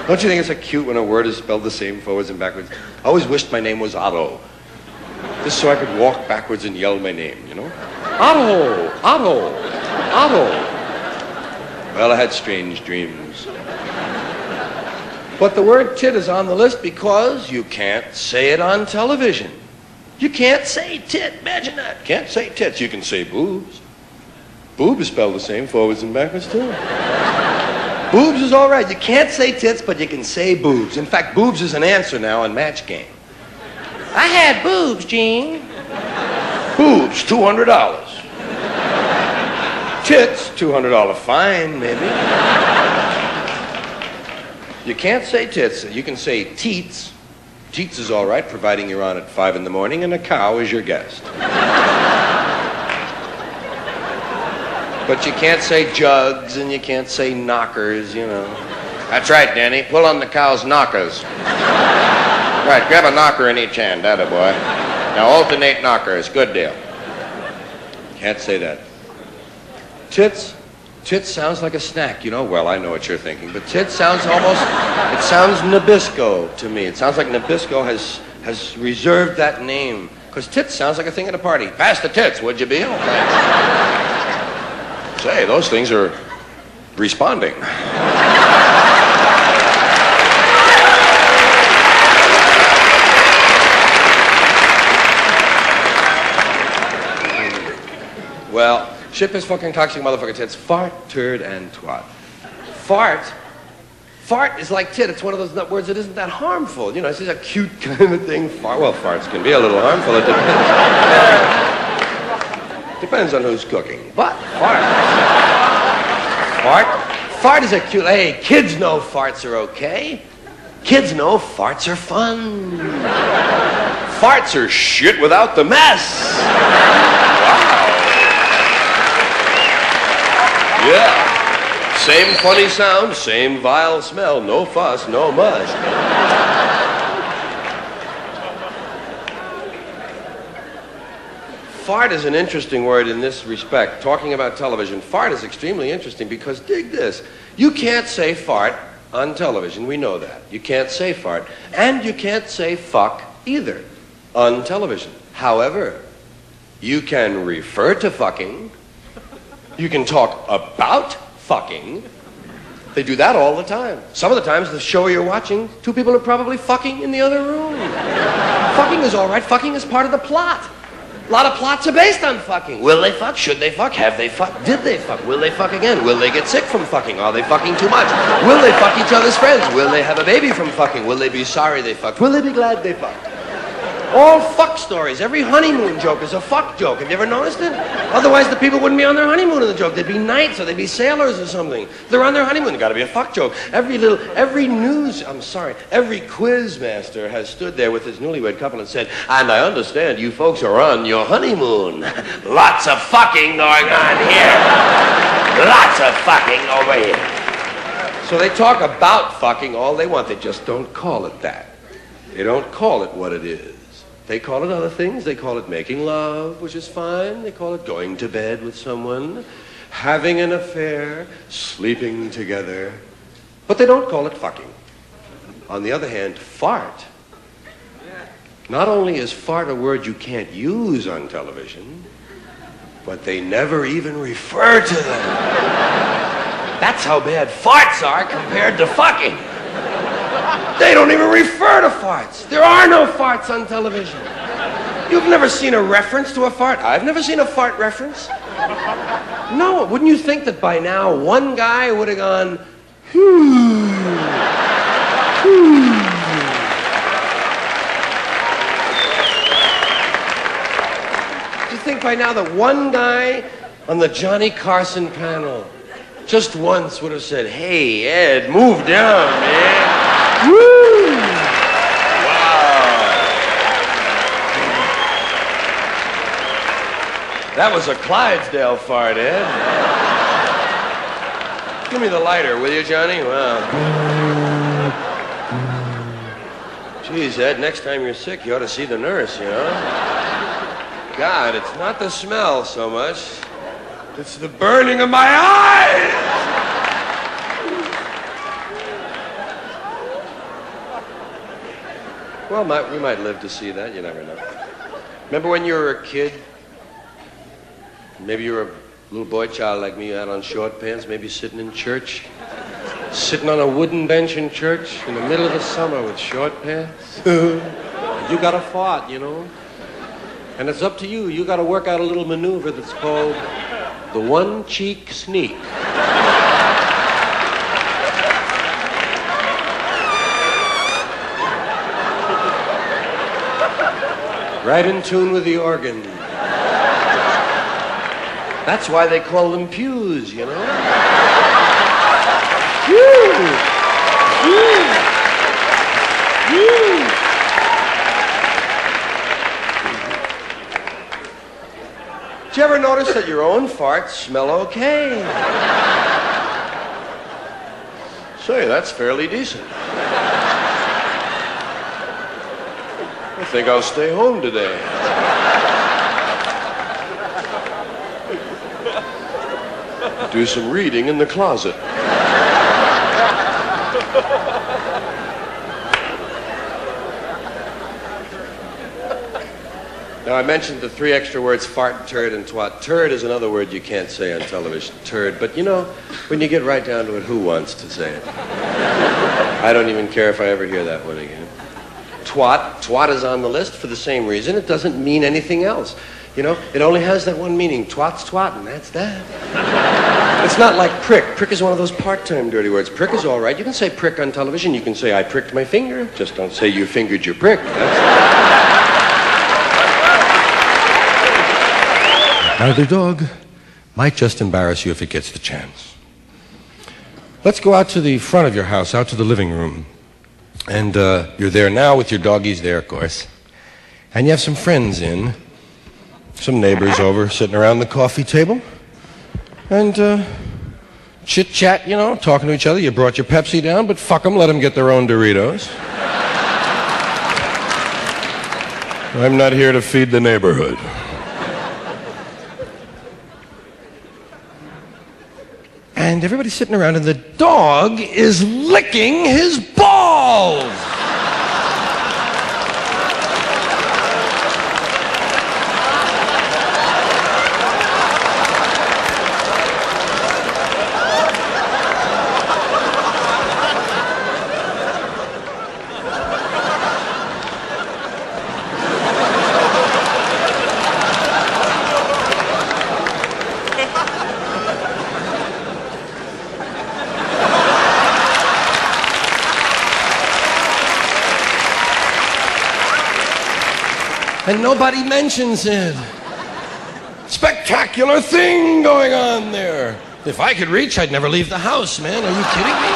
Don't you think it's so cute when a word is spelled the same forwards and backwards? I always wished my name was Otto. Just so I could walk backwards and yell my name, you know? Otto! Otto! Otto! Well, I had strange dreams. But the word tit is on the list because you can't say it on television. You can't say tit. Imagine that. Can't say tits. You can say boobs. Boob is spelled the same forwards and backwards, too. Boobs is all right. You can't say tits, but you can say boobs. In fact, boobs is an answer now on Match Game. I had boobs, Gene. Boobs, $200. Tits, $200 fine, maybe. You can't say tits. You can say teats. Teats is all right, providing you're on at 5 in the morning and a cow is your guest. But you can't say jugs and you can't say knockers, you know. That's right, Danny. Pull on the cow's knockers. Right, grab a knocker in each hand, attaboy. Now alternate knockers. Good deal. Can't say that. Tits. Tits sounds like a snack, you know. Well, I know what you're thinking, but tits sounds almost, it sounds Nabisco to me. It sounds like Nabisco has reserved that name. Because tits sounds like a thing at a party. Pass the tits, would you be? Oh, thanks. Say, those things are responding. Well, shit, piss, fucking, toxic, motherfucker, tits, fart, turd, and twat. Fart is like tit. It's one of those words that isn't that harmful. You know, it's just a cute kind of thing. Well, farts can be a little harmful. It depends on who's cooking. But fart is a cute, hey, kids know farts are okay. Kids know farts are fun. Farts are shit without the mess. Wow. Yeah. Same funny sound, same vile smell, no fuss, no muss. Fart is an interesting word in this respect. Talking about television, fart is extremely interesting because, dig this, you can't say fart on television. We know that. You can't say fart. And you can't say fuck either on television. However, you can refer to fucking. You can talk about fucking. They do that all the time. Some of the times, the show you're watching, two people are probably fucking in the other room. Fucking is all right. Fucking is part of the plot. A lot of plots are based on fucking. Will they fuck? Should they fuck? Have they fucked? Did they fuck? Will they fuck again? Will they get sick from fucking? Are they fucking too much? Will they fuck each other's friends? Will they have a baby from fucking? Will they be sorry they fucked? Will they be glad they fucked? All fuck stories. Every honeymoon joke is a fuck joke. Have you ever noticed it? Otherwise, the people wouldn't be on their honeymoon in the joke. They'd be knights or they'd be sailors or something. They're on their honeymoon. There's got to be a fuck joke. Every quiz master has stood there with his newlywed couple and said, and I understand you folks are on your honeymoon. Lots of fucking going on here. Lots of fucking over here. So they talk about fucking all they want. They just don't call it that. They don't call it what it is. They call it other things. They call it making love, which is fine. They call it going to bed with someone, having an affair, sleeping together. But they don't call it fucking. On the other hand, fart. Not only is fart a word you can't use on television, but they never even refer to them. That's how bad farts are compared to fucking. They don't even refer to farts. There are no farts on television. You've never seen a reference to a fart? I've never seen a fart reference. No, wouldn't you think that by now one guy would have gone, Do you think by now that one guy on the Johnny Carson panel just once would have said, hey, Ed, move down, man. Woo! Wow. That was a Clydesdale fart, Ed. Give me the lighter, will you, Johnny? Wow. Geez, Ed, next time you're sick, you ought to see the nurse, you know? God, it's not the smell so much. It's the burning of my eyes! Well, we might live to see that. You never know. Remember when you were a kid? Maybe you were a little boy child like me, out on short pants, maybe sitting in church. Sitting on a wooden bench in church in the middle of the summer with short pants. You got a fart, you know. And it's up to you. You got to work out a little maneuver that's called the one-cheek sneak. Right in tune with the organ. That's why they call them pews, you know? Pew! Pew! Pew! Did you ever notice that your own farts smell okay? Say, that's fairly decent. I think I'll stay home today. Do some reading in the closet. Now, I mentioned the 3 extra words, fart, turd, and twat. Turd is another word you can't say on television, turd. But, you know, when you get right down to it, who wants to say it? I don't even care if I ever hear that one again. Twat. Twat is on the list for the same reason. It doesn't mean anything else. You know, it only has that one meaning. Twat's twat, and that's that. It's not like prick. Prick is one of those part-time dirty words. Prick is all right. You can say prick on television. You can say, I pricked my finger. Just don't say you fingered your prick. Now, the dog might just embarrass you if it gets the chance. Let's go out to the front of your house, out to the living room. And you're there now with your doggies there, of course. And you have some friends in, some neighbors over sitting around the coffee table. And chit-chat, you know, talking to each other. You brought your Pepsi down, but fuck them, let them get their own Doritos. I'm not here to feed the neighborhood. And everybody's sitting around, and the dog is licking his balls. And nobody mentions it. Spectacular thing going on there. If I could reach, I'd never leave the house, man. Are you kidding me?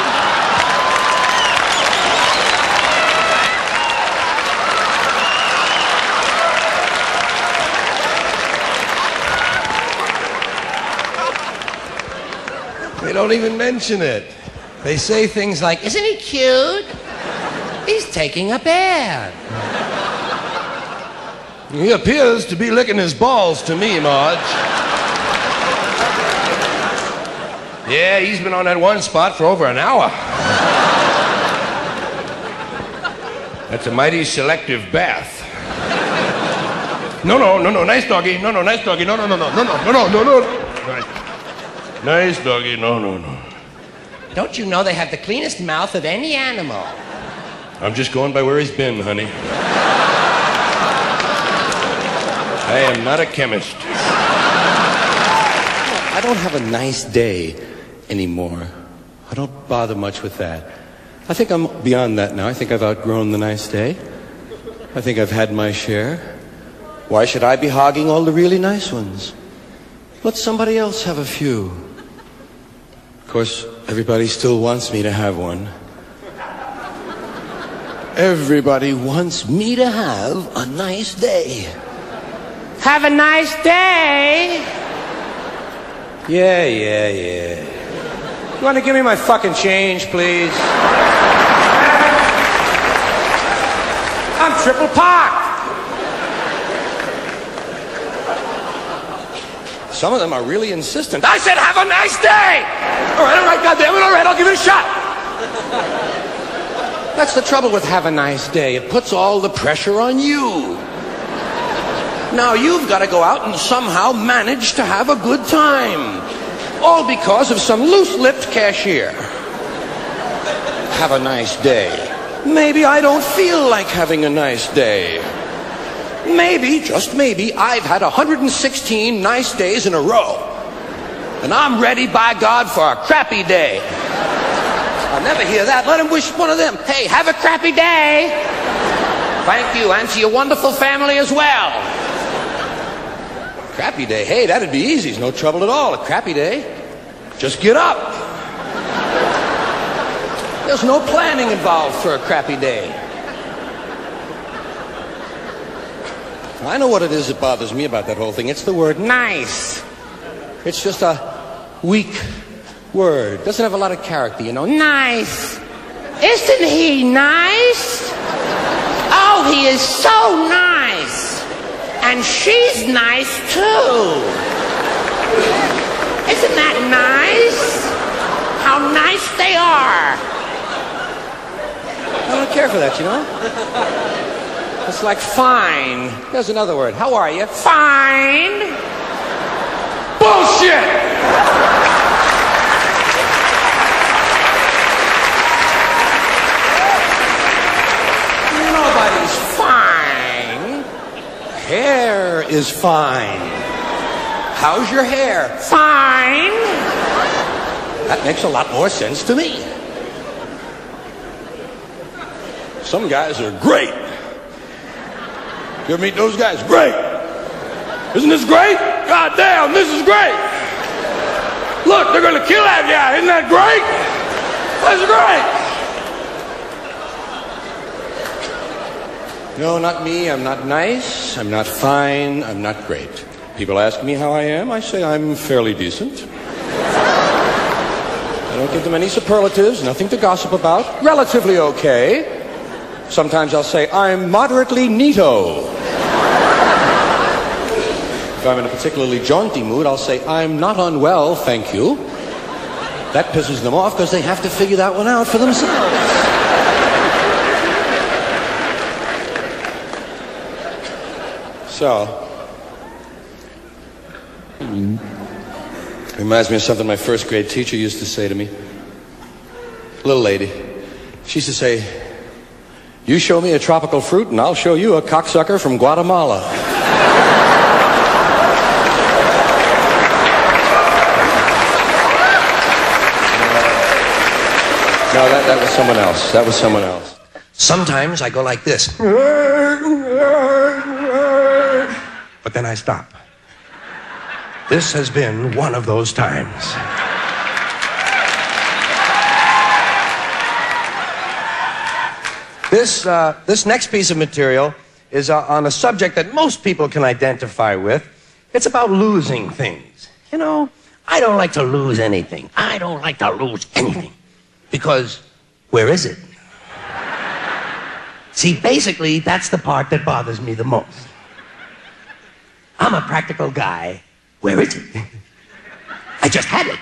They don't even mention it. They say things like, "Isn't he cute? He's taking a bath." He appears to be licking his balls to me, Marge. Yeah, he's been on that one spot for over an hour. That's a mighty selective bath. No, nice doggy. No, nice doggy. No. Nice doggy. No. Don't you know they have the cleanest mouth of any animal? I'm just going by where he's been, honey. I am not a chemist. I don't have a nice day anymore. I don't bother much with that. I think I'm beyond that now. I think I've outgrown the nice day. I think I've had my share. Why should I be hogging all the really nice ones? Let somebody else have a few. Of course, everybody still wants me to have one. Everybody wants me to have a nice day. Have a nice day. Yeah. You want to give me my fucking change, please? I'm triple parked. Some of them are really insistent. I said have a nice day! All right, goddammit, all right, I'll give it a shot. That's the trouble with have a nice day. It puts all the pressure on you. Now you've got to go out and somehow manage to have a good time. All because of some loose-lipped cashier. Have a nice day. Maybe I don't feel like having a nice day. Maybe, just maybe, I've had 116 nice days in a row. And I'm ready, by God, for a crappy day. I'll never hear that. Let him wish one of them. Hey, have a crappy day. Thank you, and to your wonderful family as well. Crappy day. Hey, that'd be easy. It's no trouble at all. A crappy day. Just get up. There's no planning involved for a crappy day. I know what it is that bothers me about that whole thing. It's the word nice. It's just a weak word. Doesn't have a lot of character, you know. Nice. Isn't he nice? Oh, he is so nice. And she's nice, too. Isn't that nice? How nice they are. I don't care for that, you know. It's like fine. There's another word. How are you? Fine. Bullshit! Nobody's fine. Hair is fine. How's your hair? Fine. That makes a lot more sense to me. Some guys are great. You ever meet those guys? Great. Isn't this great? God damn, this is great. Look, they're going to kill that guy. Isn't that great? That's great. No, not me. I'm not nice. I'm not fine. I'm not great. People ask me how I am. I say I'm fairly decent. I don't give them any superlatives, nothing to gossip about. Relatively okay. Sometimes I'll say I'm moderately neato. If I'm in a particularly jaunty mood, I'll say I'm not unwell, thank you. That pisses them off because they have to figure that one out for themselves. So, reminds me of something my first grade teacher used to say to me. Little lady. She used to say, "You show me a tropical fruit and I'll show you a cocksucker from Guatemala." No, that was someone else. That was someone else. Sometimes I go like this. But then I stop. This has been one of those times. This next piece of material is on a subject that most people can identify with. It's about losing things. You know, I don't like to lose anything. I don't like to lose anything. Because where is it? See, basically, that's the part that bothers me the most. I'm a practical guy. Where is it? I just had it.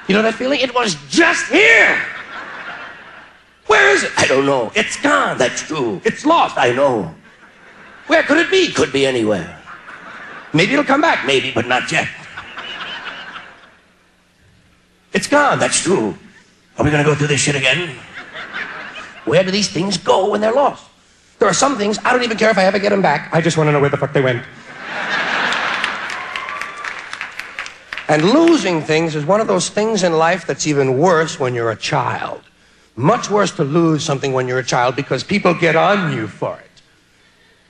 You know that feeling? It was just here. Where is it? I don't know. It's gone. That's true. It's lost. I know. Where could it be? Could be anywhere. Maybe it'll come back. Maybe, but not yet. It's gone. That's true. Are we going to go through this shit again? Where do these things go when they're lost? There are some things, I don't even care if I ever get them back. I just want to know where the fuck they went. And losing things is one of those things in life that's even worse when you're a child. Much worse to lose something when you're a child because people get on you for it.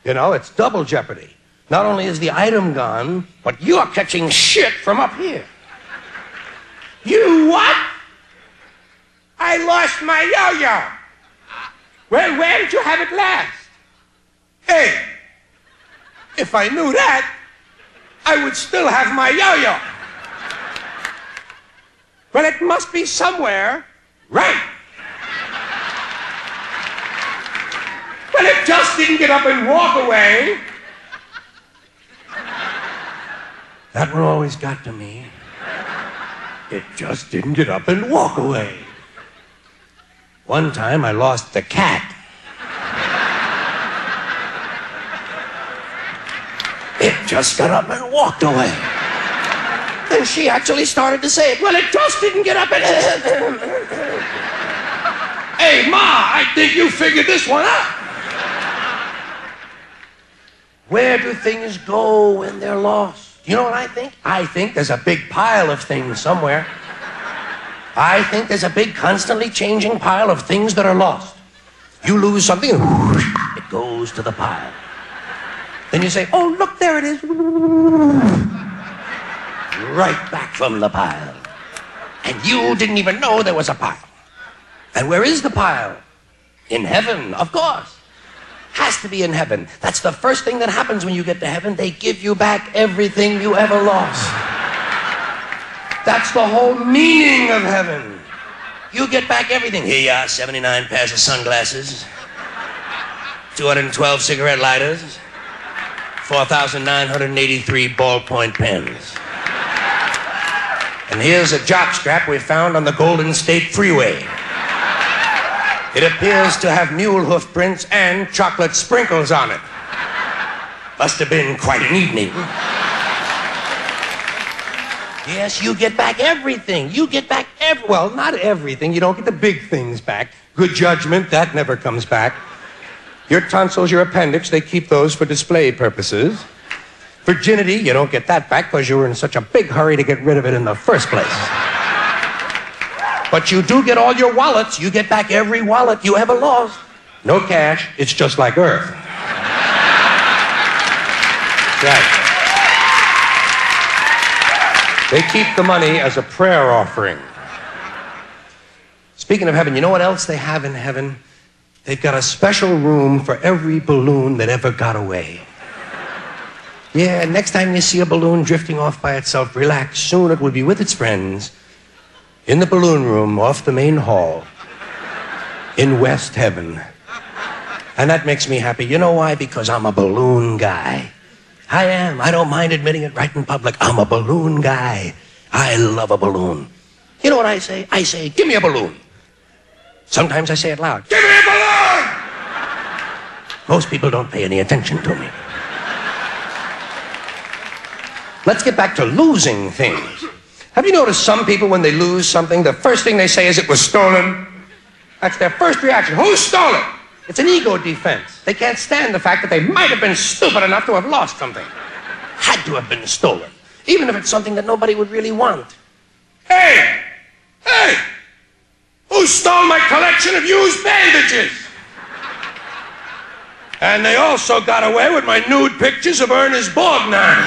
You know, it's double jeopardy. Not only is the item gone, but you're catching shit from up here. You what? I lost my yo-yo. Well, where did you have it last? Hey, if I knew that, I would still have my yo-yo. Well, it must be somewhere, right? Well, it just didn't get up and walk away. That one always got to me. It just didn't get up and walk away. One time I lost the cat. It just got up and walked away. And she actually started to say it. Well, it just didn't get up and... Hey, Ma, I think you figured this one out. Where do things go when they're lost? You know what I think? I think there's a big pile of things somewhere. I think there's a big, constantly changing pile of things that are lost. You lose something, and whoosh, it goes to the pile. Then you say, oh, look, there it is. Right back from the pile. And you didn't even know there was a pile. And where is the pile? In heaven, of course. Has to be in heaven. That's the first thing that happens when you get to heaven. They give you back everything you ever lost. That's the whole meaning of heaven. You get back everything. Here you are, 79 pairs of sunglasses, 212 cigarette lighters, 4,983 ballpoint pens. And here's a jockstrap we found on the Golden State Freeway. It appears to have mule hoof prints and chocolate sprinkles on it. Must have been quite an evening. Yes, you get back everything. You get back well, not everything. You don't get the big things back. Good judgment, that never comes back. Your tonsils, your appendix, they keep those for display purposes. Virginity, you don't get that back because you were in such a big hurry to get rid of it in the first place. But you do get all your wallets. You get back every wallet you ever lost. No cash. It's just like Earth. Right. They keep the money as a prayer offering. Speaking of heaven, you know what else they have in heaven? They've got a special room for every balloon that ever got away. Yeah, next time you see a balloon drifting off by itself, relax. Soon it will be with its friends in the balloon room off the main hall in West Heaven. And that makes me happy. You know why? Because I'm a balloon guy. I am. I don't mind admitting it right in public. I'm a balloon guy. I love a balloon. You know what I say? I say, give me a balloon. Sometimes I say it loud. Give me a balloon! Most people don't pay any attention to me. Let's get back to losing things. Have you noticed some people, when they lose something, the first thing they say is it was stolen? That's their first reaction. Who stole it? It's an ego defense. They can't stand the fact that they might have been stupid enough to have lost something. Had to have been stolen. Even if it's something that nobody would really want. Hey! Hey! Who stole my collection of used bandages? And they also got away with my nude pictures of Ernest Borgnine.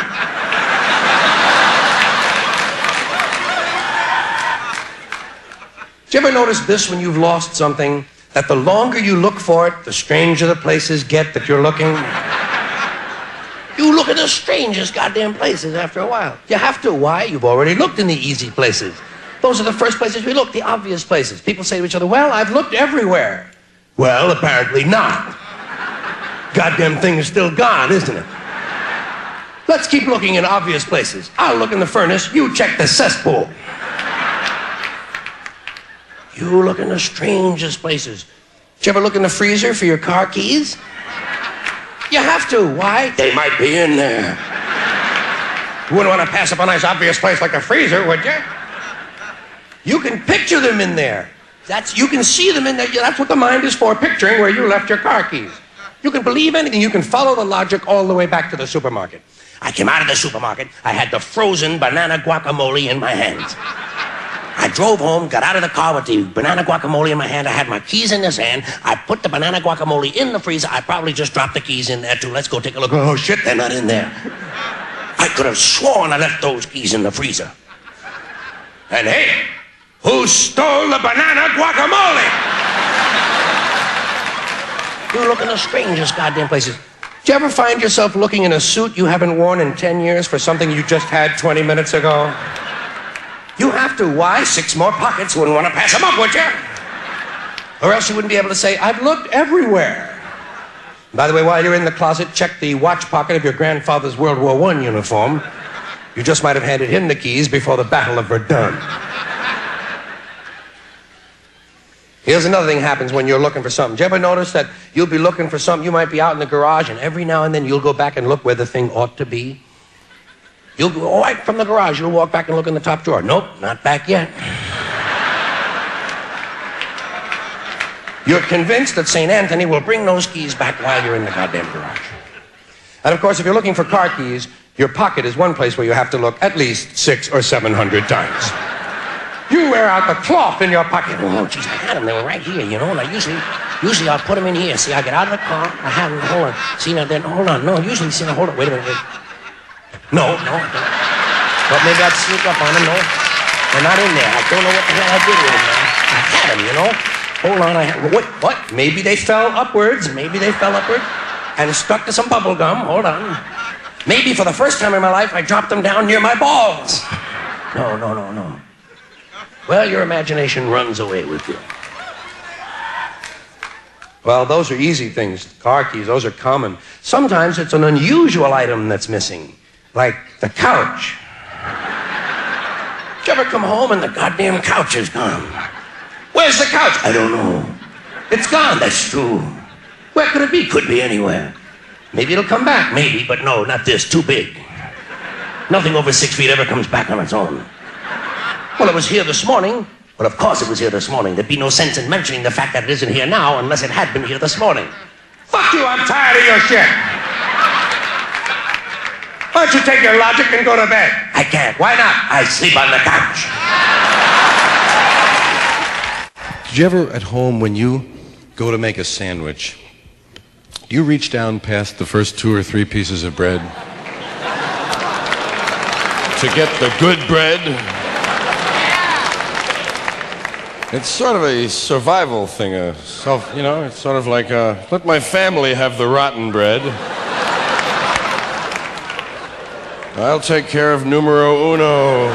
Did you ever notice this when you've lost something? That the longer you look for it, the stranger the places get that you're looking? You look at the strangest goddamn places after a while. You have to. Why? You've already looked in the easy places. Those are the first places we look, the obvious places. People say to each other, well, I've looked everywhere. Well, apparently not. Goddamn thing is still gone, isn't it? Let's keep looking in obvious places. I'll look in the furnace, you check the cesspool. You look in the strangest places. Did you ever look in the freezer for your car keys? You have to. Why? They might be in there. You wouldn't want to pass up a nice obvious place like the freezer, would you? You can picture them in there. You can see them in there. That's what the mind is for, picturing where you left your car keys. You can believe anything. You can follow the logic all the way back to the supermarket. I came out of the supermarket. I had the frozen banana guacamole in my hands. I drove home, got out of the car with the banana guacamole in my hand. I had my keys in this hand. I put the banana guacamole in the freezer. I probably just dropped the keys in there, too. Let's go take a look. Oh, shit, they're not in there. I could have sworn I left those keys in the freezer. And hey, who stole the banana guacamole? You look in the strangest goddamn places. Do you ever find yourself looking in a suit you haven't worn in 10 years for something you just had 20 minutes ago? You have to. Why? 6 more pockets. Wouldn't want to pass them up, would you? Or else you wouldn't be able to say, I've looked everywhere. By the way, while you're in the closet, check the watch pocket of your grandfather's World War I uniform. You just might have handed him the keys before the Battle of Verdun. Here's another thing happens when you're looking for something. Do you ever notice that you'll be looking for something, you might be out in the garage, and every now and then you'll go back and look where the thing ought to be? You'll go right from the garage, you'll walk back and look in the top drawer. Nope, not back yet. You're convinced that St. Anthony will bring those keys back while you're in the goddamn garage. And of course, if you're looking for car keys, your pocket is one place where you have to look at least 600 or 700 times. You wear out the cloth in your pocket. Oh, geez, I had them. They were right here, you know. And I usually I'll put them in here. See, I get out of the car. I have them. Hold on. See, now then, hold on. No, usually, see, now, hold on. Wait a minute. Wait. No. But maybe I'd sneak up on them. No, they're not in there. I don't know what the hell I did with them now. I had them, you know. Hold on. What? Maybe they fell upwards. And stuck to some bubble gum. Hold on. Maybe for the first time in my life, I dropped them down near my balls. No. Well, your imagination runs away with you. Well, those are easy things. Car keys, those are common. Sometimes it's an unusual item that's missing. Like the couch. Did you ever come home and the goddamn couch is gone? Where's the couch? I don't know. It's gone, that's true. Where could it be? Could be anywhere. Maybe it'll come back, maybe, but no, not this, too big. Nothing over 6 feet ever comes back on its own. Well, it was here this morning. Well, of course it was here this morning. There'd be no sense in mentioning the fact that it isn't here now unless it had been here this morning. Fuck you, I'm tired of your shit. Why don't you take your logic and go to bed? I can't. Why not? I sleep on the couch. Did you ever at home, when you go to make a sandwich, do you reach down past the first 2 or 3 pieces of bread to get the good bread? It's sort of a survival thing, it's sort of like, let my family have the rotten bread. I'll take care of numero uno.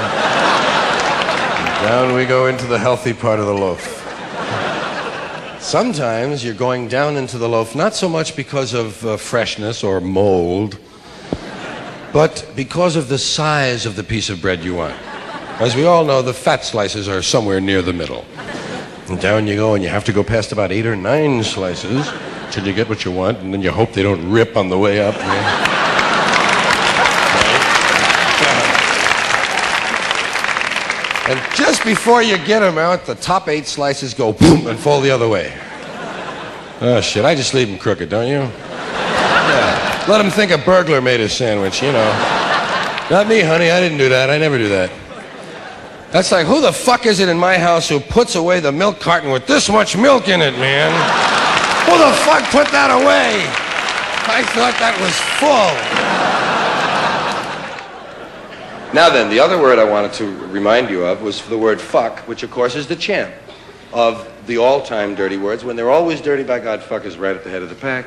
Down we go into the healthy part of the loaf. Sometimes you're going down into the loaf, not so much because of freshness or mold, but because of the size of the piece of bread you want. As we all know, the fat slices are somewhere near the middle. And down you go, and you have to go past about 8 or 9 slices till you get what you want, and then you hope they don't rip on the way up. And just before you get them out, the top 8 slices go boom and fall the other way. Oh, shit, I just leave them crooked, don't you? Yeah. Let them think a burglar made a sandwich, you know. Not me, honey, I didn't do that. I never do that. That's like, who the fuck is it in my house who puts away the milk carton with this much milk in it, man? Who the fuck put that away? I thought that was full. Now then, the other word I wanted to remind you of was the word fuck, which of course is the champ of the all-time dirty words. When they're always dirty, by God, fuck is right at the head of the pack.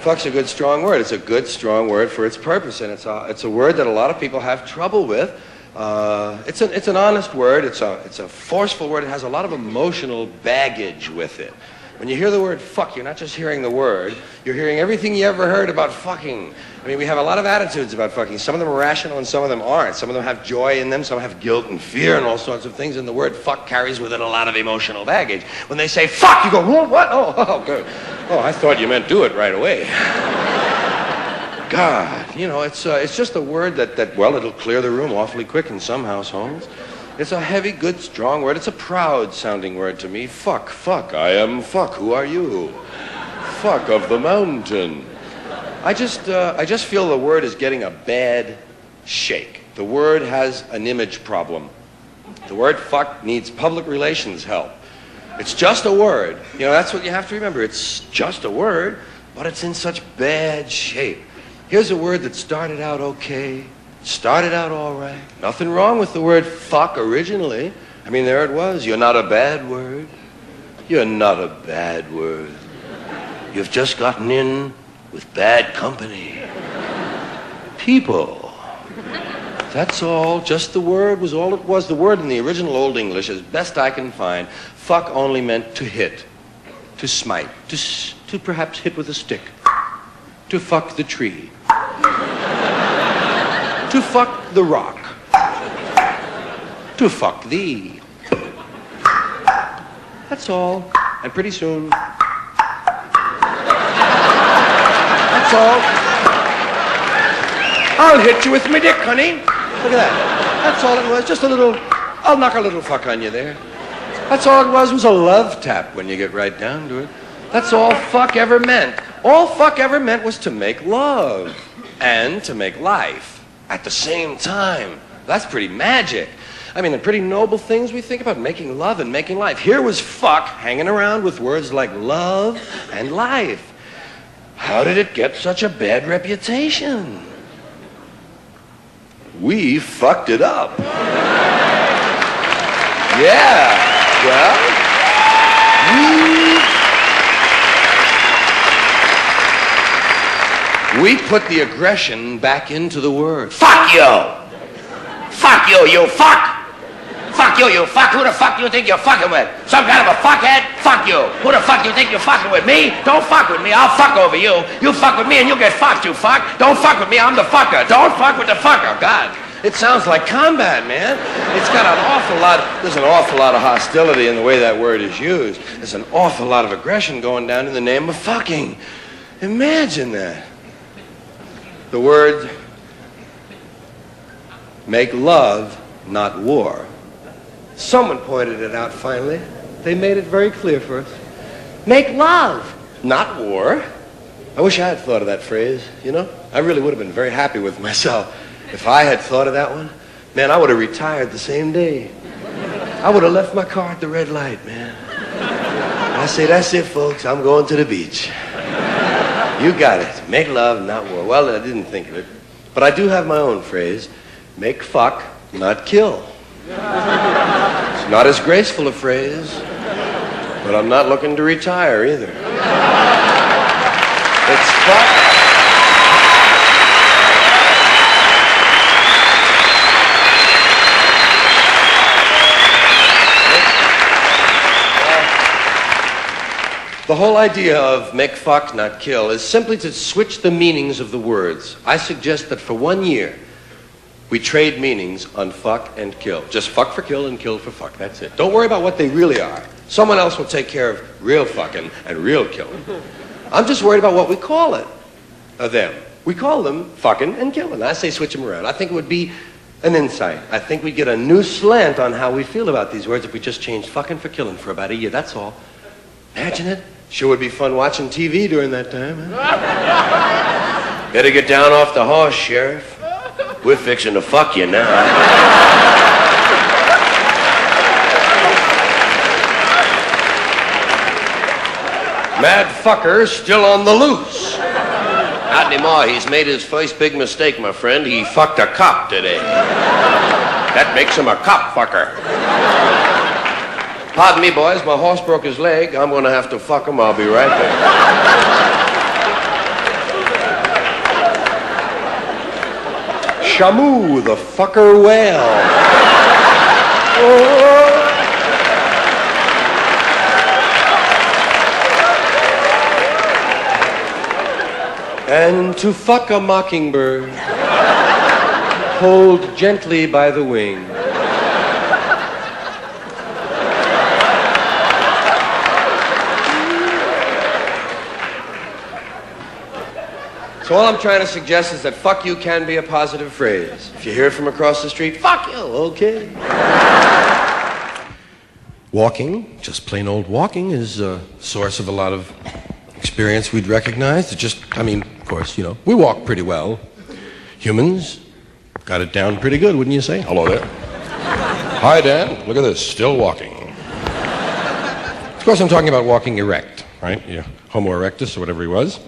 Fuck's a good, strong word. It's a good, strong word for its purpose, and it's a word that a lot of people have trouble with. It's an honest word. It's a forceful word. It has a lot of emotional baggage with it. When you hear the word fuck, you're not just hearing the word, you're hearing everything you ever heard about fucking. I mean, we have a lot of attitudes about fucking. Some of them are rational and some of them aren't. Some of them have joy in them, some have guilt and fear and all sorts of things, and the word fuck carries with it a lot of emotional baggage. When they say fuck, you go, what? Oh, good. Oh, I thought you meant do it right away. God, you know, it's just a word that, well, it'll clear the room awfully quick in some households. It's a heavy, good, strong word. It's a proud-sounding word to me. Fuck, I am fuck. Who are you? Fuck of the mountain. I just feel the word is getting a bad shake. The word has an image problem. The word fuck needs public relations help. It's just a word. You know, that's what you have to remember. It's just a word, but it's in such bad shape. Here's a word that started out okay, started out all right. Nothing wrong with the word fuck originally. I mean, there it was. You're not a bad word. You're not a bad word. You've just gotten in with bad company. People. That's all. Just the word was all it was. The word in the original Old English, as best I can find, fuck only meant to hit, to smite, to perhaps hit with a stick, to fuck the tree, to fuck the rock, to fuck thee. That's all. And pretty soon, that's all. I'll hit you with my dick, honey. Look at that. That's all it was. Just a little, I'll knock a little fuck on you there. That's all it was a love tap when you get right down to it. That's all fuck ever meant. All fuck ever meant was to make love and to make life at the same time. That's pretty magic. I mean, the pretty noble things we think about, making love and making life. Here was fuck hanging around with words like love and life. How did it get such a bad reputation? We fucked it up. Yeah, well, we put the aggression back into the word. Fuck you! Fuck you, you fuck! Fuck you, you fuck! Who the fuck do you think you're fucking with? Some kind of a fuckhead? Fuck you! Who the fuck do you think you're fucking with? Me? Don't fuck with me, I'll fuck over you. You fuck with me and you'll get fucked, you fuck! Don't fuck with me, I'm the fucker. Don't fuck with the fucker. God, it sounds like combat, man. It's got an awful lot, there's an awful lot of hostility in the way that word is used. There's an awful lot of aggression going down in the name of fucking. Imagine that. The word make love, not war. Someone pointed it out finally. They made it very clear for us. Make love, not war. I wish I had thought of that phrase, you know? I really would have been very happy with myself if I had thought of that one. Man, I would have retired the same day. I would have left my car at the red light, man. I say, that's it, folks. I'm going to the beach. You got it. Make love, not war. Well, I didn't think of it. But I do have my own phrase. Make fuck, not kill. It's not as graceful a phrase, but I'm not looking to retire either. It's fuck. The whole idea of make fuck, not kill is simply to switch the meanings of the words. I suggest that for 1 year, we trade meanings on fuck and kill. Just fuck for kill and kill for fuck. That's it. Don't worry about what they really are. Someone else will take care of real fucking and real killing. I'm just worried about what we call it. Them. We call them fucking and killing. I say switch them around. I think it would be an insight. I think we'd get a new slant on how we feel about these words if we just changed fucking for killing for about a year. That's all. Imagine it. Sure would be fun watching TV during that time, huh? Better get down off the horse, Sheriff. We're fixing to fuck you now. Mad fucker still on the loose. Not anymore. He's made his first big mistake, my friend. He fucked a cop today. That makes him a cop fucker. Pardon me, boys. My horse broke his leg. I'm going to have to fuck him. I'll be right back. Shamu, the fucker whale. Oh. And to fuck a mockingbird, hold gently by the wing. So all I'm trying to suggest is that fuck you can be a positive phrase. If you hear it from across the street, fuck you, okay. Walking, just plain old walking, is a source of a lot of experience we'd recognize. It just, I mean, of course, you know, we walk pretty well. Humans got it down pretty good, wouldn't you say? Hello there. Hi, Dan. Look at this, still walking. Of course, I'm talking about walking erect, right? Yeah, Homo erectus, or whatever he was.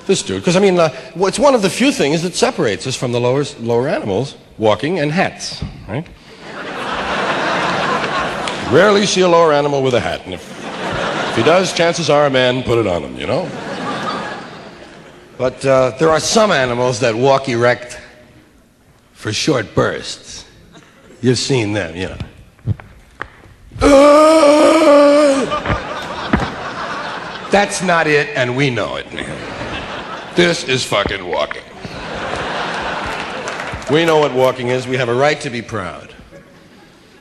This dude, because I mean, it's one of the few things that separates us from the lower animals, walking and hats, right? Rarely see a lower animal with a hat, and if he does, chances are a man put it on him, you know? But there are some animals that walk erect for short bursts. You've seen them, you know. That's not it, and we know it, man. This is fucking walking. We know what walking is. We have a right to be proud,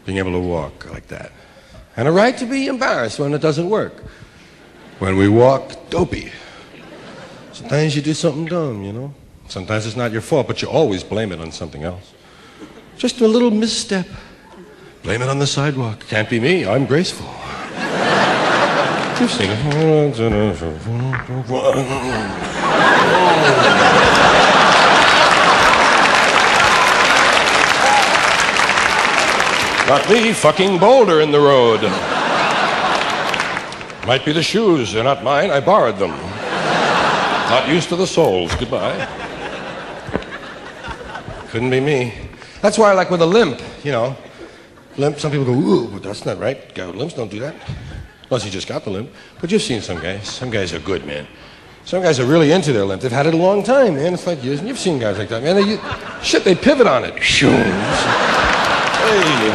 being able to walk like that. And a right to be embarrassed when it doesn't work. When we walk dopey. Sometimes you do something dumb, you know. Sometimes it's not your fault, but you always blame it on something else. Just a little misstep. Blame it on the sidewalk. Can't be me. I'm graceful. You've seen it. Not me, fucking boulder in the road. Might be the shoes. They're not mine. I borrowed them. Not used to the soles. Goodbye. Couldn't be me. That's why I like with a limp, you know. Limp, some people go, ooh, but that's not right. Guy with limps don't do that. Unless you just got the limp. But you've seen some guys. Some guys are good, man. Some guys are really into their limp. They've had it a long time, man. It's like years. And you've seen guys like that, man. They pivot on it. Hey,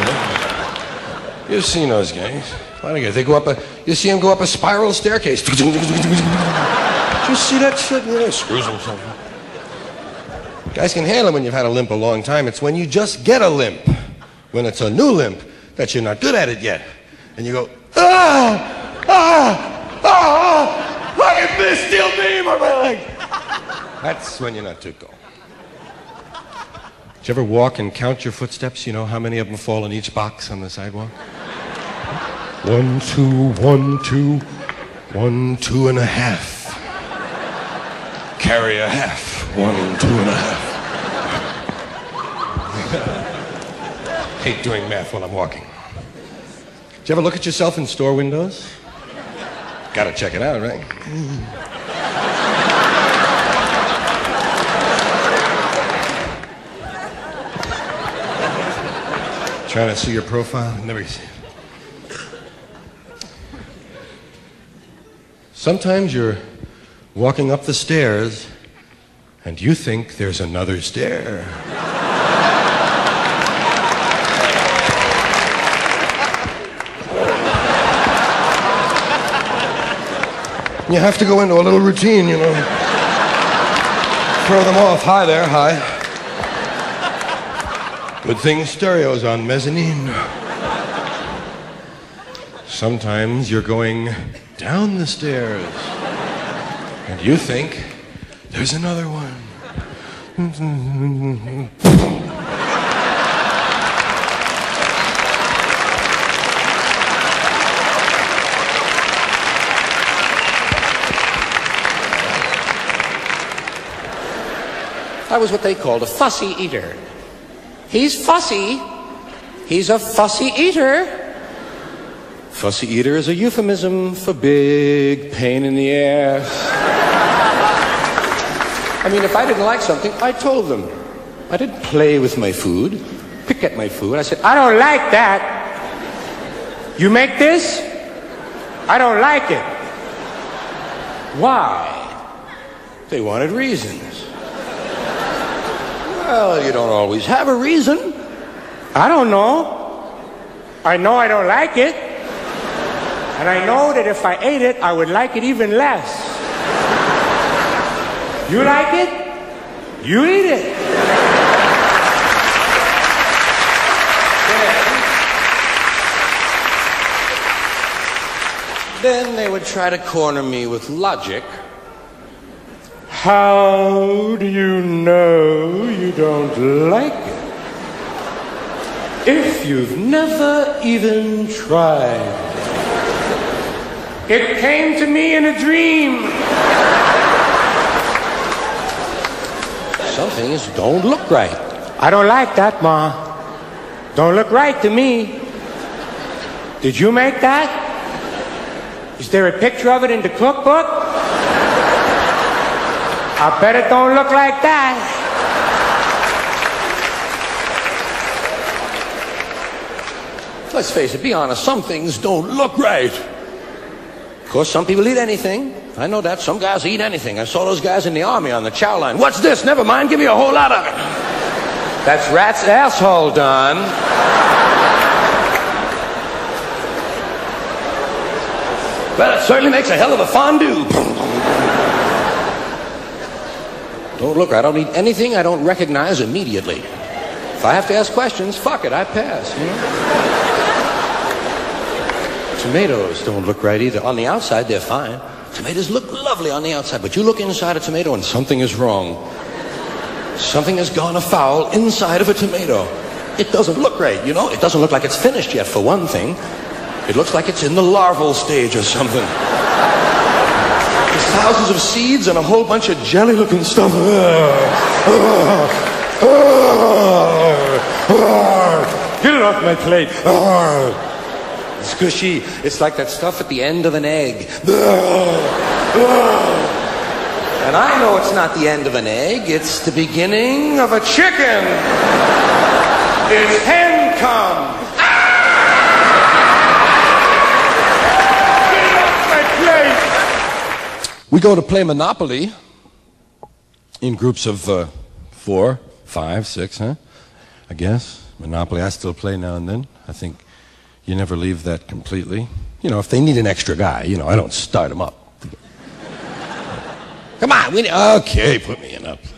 you've seen those guys. A lot of guys. They go up you see them go up a spiral staircase. Did you see that shit? Yeah, screws themselves. Guys can handle it when you've had a limp a long time. It's when you just get a limp, when it's a new limp, that you're not good at it yet. And you go, look at this steel beam on my leg. That's when you're not too cool. Did you ever walk and count your footsteps? You know how many of them fall in each box on the sidewalk? 1, 2, 1, 2, 1, 2.5. Carry a half. 1, 2.5. Hate doing math while I'm walking. Did you ever look at yourself in store windows? Gotta check it out, right? Trying to see your profile? Never see it. Sometimes you're walking up the stairs and you think there's another stair. You have to go into a little routine, you know. Throw them off. Hi there, hi. Good thing stereo's on mezzanine. Sometimes you're going down the stairs and you think there's another one. I was what they called a fussy eater. He's fussy. He's a fussy eater. Fussy eater is a euphemism for big pain in the ass. I mean, if I didn't like something, I told them. I didn't play with my food, pick at my food. I said, I don't like that. You make this? I don't like it. Why? They wanted reasons. Well, you don't always have a reason. I don't know. I know I don't like it. And I know that if I ate it, I would like it even less. You like it? You eat it. Then they would try to corner me with logic. How do you know you don't like it? If you've never even tried. It came to me in a dream. Some things don't look right. I don't like that, Ma. Don't look right to me. Did you make that? Is there a picture of it in the cookbook? I bet it don't look like that. Let's face it, be honest, some things don't look right. Of course, some people eat anything. I know that. Some guys eat anything. I saw those guys in the army on the chow line. What's this? Never mind, give me a whole lot of it. That's rat's asshole, Don. Well, it certainly makes a hell of a fondue. Don't look, I don't eat anything I don't recognize immediately. If I have to ask questions, fuck it, I pass, you know? Tomatoes don't look right either. On the outside, they're fine. Tomatoes look lovely on the outside, but you look inside a tomato and something is wrong. Something has gone afoul inside of a tomato. It doesn't look right, you know? It doesn't look like it's finished yet, for one thing. It looks like it's in the larval stage or something. There's thousands of seeds and a whole bunch of jelly-looking stuff. Get it off my plate. It's squishy. It's like that stuff at the end of an egg. And I know it's not the end of an egg. It's the beginning of a chicken. It's hen cum. We go to play Monopoly in groups of 4, 5, 6, huh? I guess. Monopoly, I still play now and then. I think you never leave that completely. You know, if they need an extra guy, you know, I don't start them up. Come on, okay, put me in, I'll play.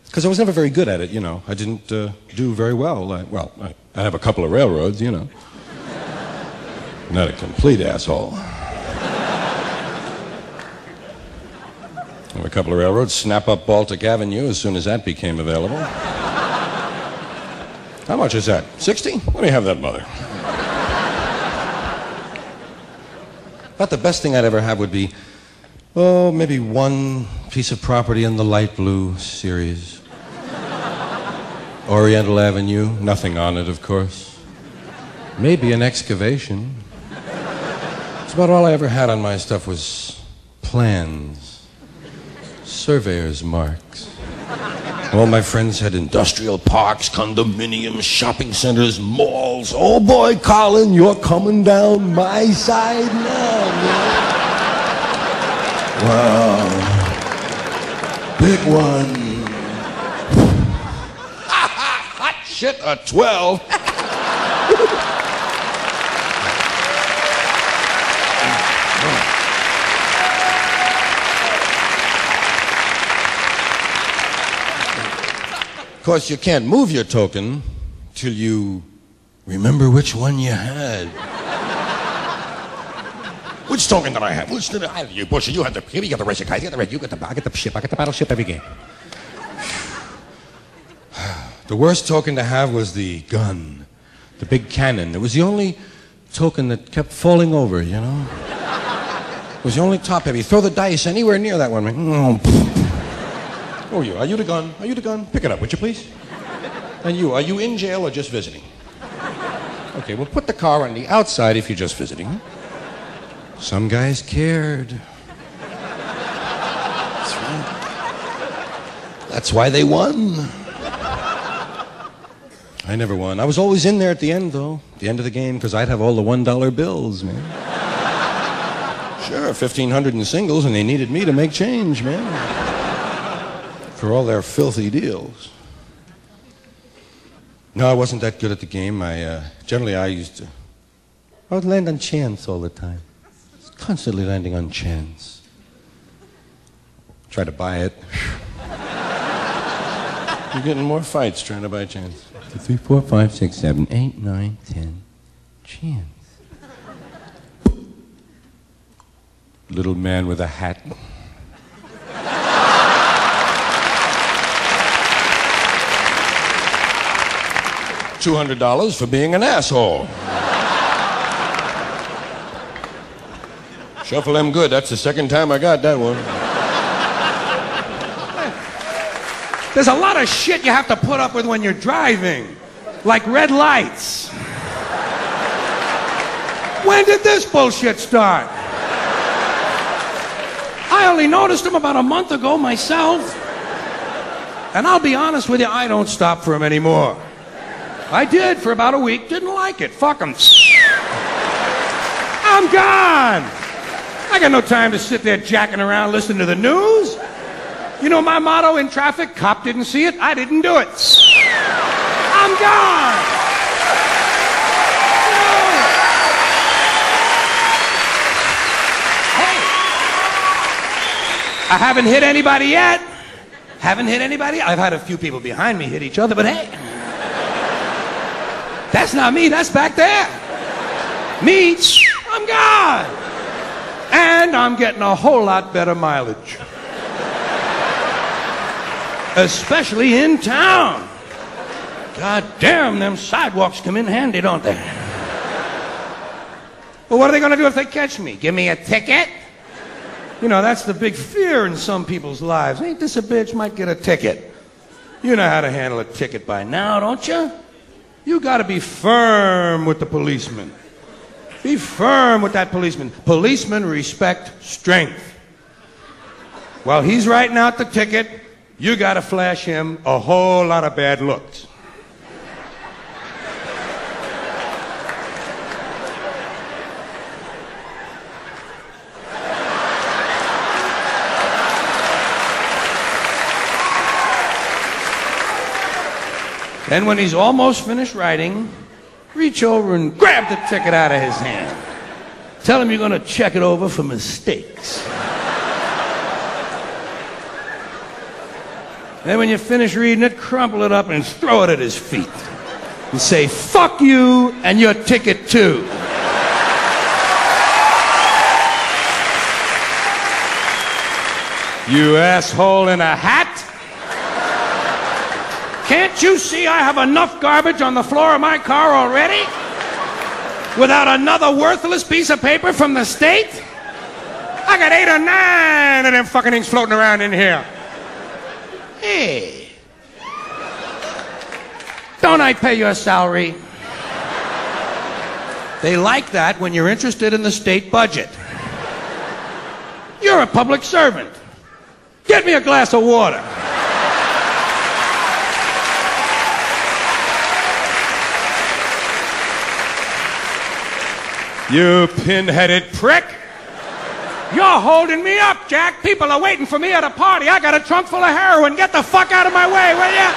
Because I was never very good at it, you know. I didn't do very well. I have a couple of railroads, you know. Not a complete asshole. I have a couple of railroads, snap up Baltic Avenue as soon as that became available. How much is that? 60? Let me have that, mother. About the best thing I'd ever have would be, maybe one piece of property in the light blue series. Oriental Avenue, nothing on it, of course. Maybe an excavation. That's about all I ever had on my stuff was plans. Surveyor's marks. All my friends had industrial parks, condominiums, shopping centers, malls. Oh boy, Carlin, you're coming down my side now, man. Wow. Big one. Hot shit, a 12. Of course, you can't move your token till you remember which one you had. Which token did I have? Which did I have? You Bushy, you had the you got the racing cars, you got the red, you got the I got the ship, I got the battleship every game. The worst token to have was the gun, the big cannon. It was the only token that kept falling over, you know. It was the only top heavy. Throw the dice anywhere near that one. Oh, you. Are you the gun? Are you the gun? Pick it up, would you please? And you, are you in jail or just visiting? Okay, well, put the car on the outside if you're just visiting. Some guys cared. That's right. That's why they won. I never won. I was always in there at the end, though. The end of the game, because I'd have all the $1 bills, man. Sure, 1,500 in singles, and they needed me to make change, man. For all their filthy deals. No, I wasn't that good at the game. Generally, I would land on chance all the time. Constantly landing on chance. Try to buy it. You're getting more fights trying to buy chance. 2, 3, 4, 5, 6, 7, 8, 9, 10. Chance. Little man with a hat. $200 for being an asshole. Shuffle them good. That's the second time I got that one. There's a lot of shit you have to put up with when you're driving, like red lights. When did this bullshit start? I only noticed them about a month ago myself. And I'll be honest with you, I don't stop for them anymore. I did for about a week, didn't like it. Fuck them. I'm gone. I got no time to sit there jacking around listening to the news. You know my motto in traffic? Cop didn't see it, I didn't do it. I'm gone. Hey, I haven't hit anybody yet. Haven't hit anybody. I've had a few people behind me hit each other, but hey. That's not me, that's back there. Me, I'm gone. And I'm getting a whole lot better mileage. Especially in town. God damn, them sidewalks come in handy, don't they? Well, what are they gonna do if they catch me? Give me a ticket? You know, that's the big fear in some people's lives. Ain't this a bitch? Might get a ticket. You know how to handle a ticket by now, don't you? You gotta be firm with the policeman. Be firm with that policeman. Policemen respect strength. While he's writing out the ticket, you gotta flash him a whole lot of bad looks. Then when he's almost finished writing, reach over and grab the ticket out of his hand. Tell him you're gonna check it over for mistakes. Then when you finish reading it, crumple it up and throw it at his feet. And say, fuck you and your ticket too. You asshole in a hat. Can't you see I have enough garbage on the floor of my car already? Without another worthless piece of paper from the state? I got 8 or 9 of them fucking things floating around in here. Hey. Don't I pay your salary? They like that when you're interested in the state budget. You're a public servant. Get me a glass of water. You pin-headed prick! You're holding me up, Jack. People are waiting for me at a party. I got a trunk full of heroin. Get the fuck out of my way, will ya?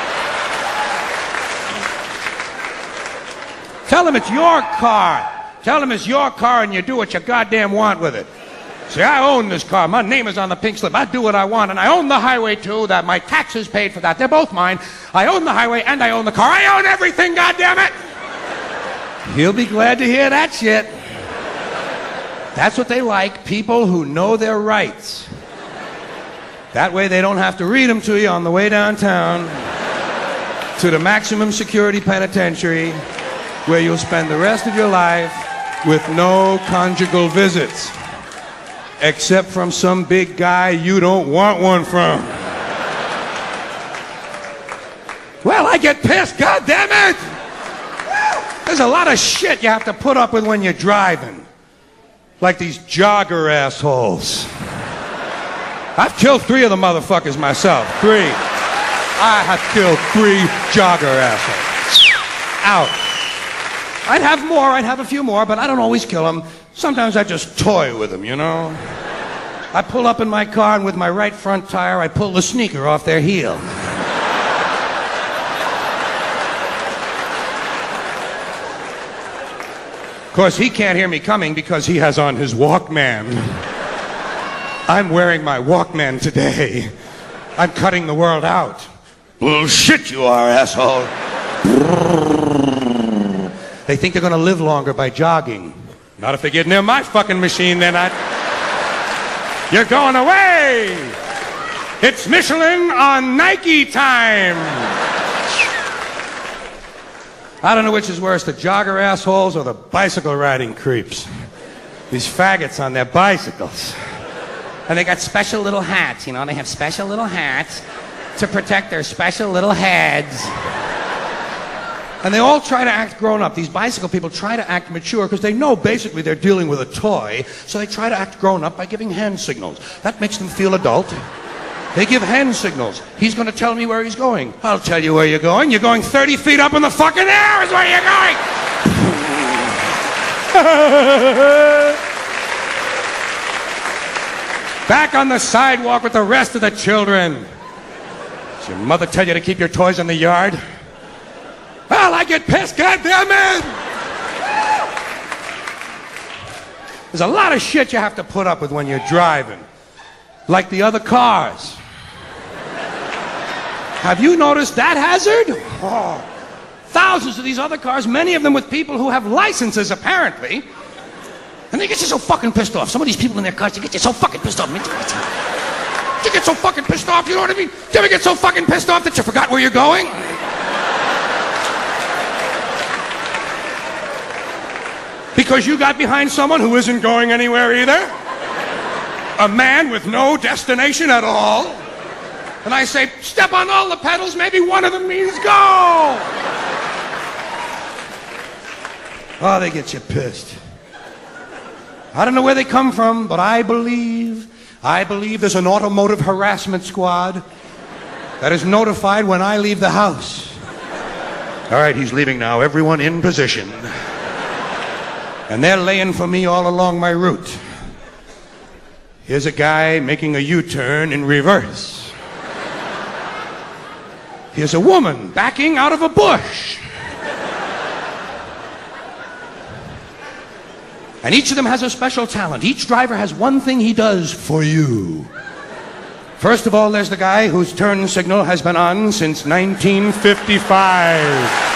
Tell them it's your car. Tell them it's your car and you do what you goddamn want with it. See, I own this car. My name is on the pink slip. I do what I want, and I own the highway too. That my taxes paid for that. They're both mine. I own the highway and I own the car. I own everything, goddammit! He'll be glad to hear that shit. That's what they like, people who know their rights. That way they don't have to read them to you on the way downtown to the maximum security penitentiary where you'll spend the rest of your life with no conjugal visits. Except from some big guy you don't want one from. Well, I get pissed, goddammit! There's a lot of shit you have to put up with when you're driving. Like these jogger assholes. I've killed 3 of the motherfuckers myself. 3. I have killed 3 jogger assholes. Out. I'd have a few more, but I don't always kill them. Sometimes I just toy with them, you know? I pull up in my car, and with my right front tire, I pull the sneaker off their heel. Of course, he can't hear me coming because he has on his Walkman. I'm wearing my Walkman today. I'm cutting the world out. Bullshit you are, asshole. They think they're gonna live longer by jogging. Not if they get near my fucking machine, they're not. You're going away! It's Michelin on Nike time! I don't know which is worse, the jogger assholes or the bicycle riding creeps. These faggots on their bicycles. And they got special little hats, you know, they have special little hats to protect their special little heads. And they all try to act grown up. These bicycle people try to act mature because they know basically they're dealing with a toy, so they try to act grown up by giving hand signals. That makes them feel adult. They give hand signals. He's going to tell me where he's going. I'll tell you where you're going. You're going 30 feet up in the fucking air is where you're going! Back on the sidewalk with the rest of the children. Does your mother tell you to keep your toys in the yard? Well, I get pissed, goddammit! There's a lot of shit you have to put up with when you're driving. Like the other cars. Have you noticed that hazard? Oh, thousands of these other cars, many of them with people who have licenses, apparently. And they get you so fucking pissed off. Some of these people in their cars, they get you so fucking pissed off. You get so fucking pissed off, you know what I mean? Do you ever get so fucking pissed off that you forgot where you're going? Because you got behind someone who isn't going anywhere either? A man with no destination at all? And I say, step on all the pedals, maybe one of them means go! Oh, they get you pissed. I don't know where they come from, but I believe there's an automotive harassment squad that is notified when I leave the house. All right, he's leaving now. Everyone in position. And they're laying for me all along my route. Here's a guy making a U-turn in reverse. Here's a woman backing out of a bush. And each of them has a special talent. Each driver has one thing he does for you. First of all, there's the guy whose turn signal has been on since 1955.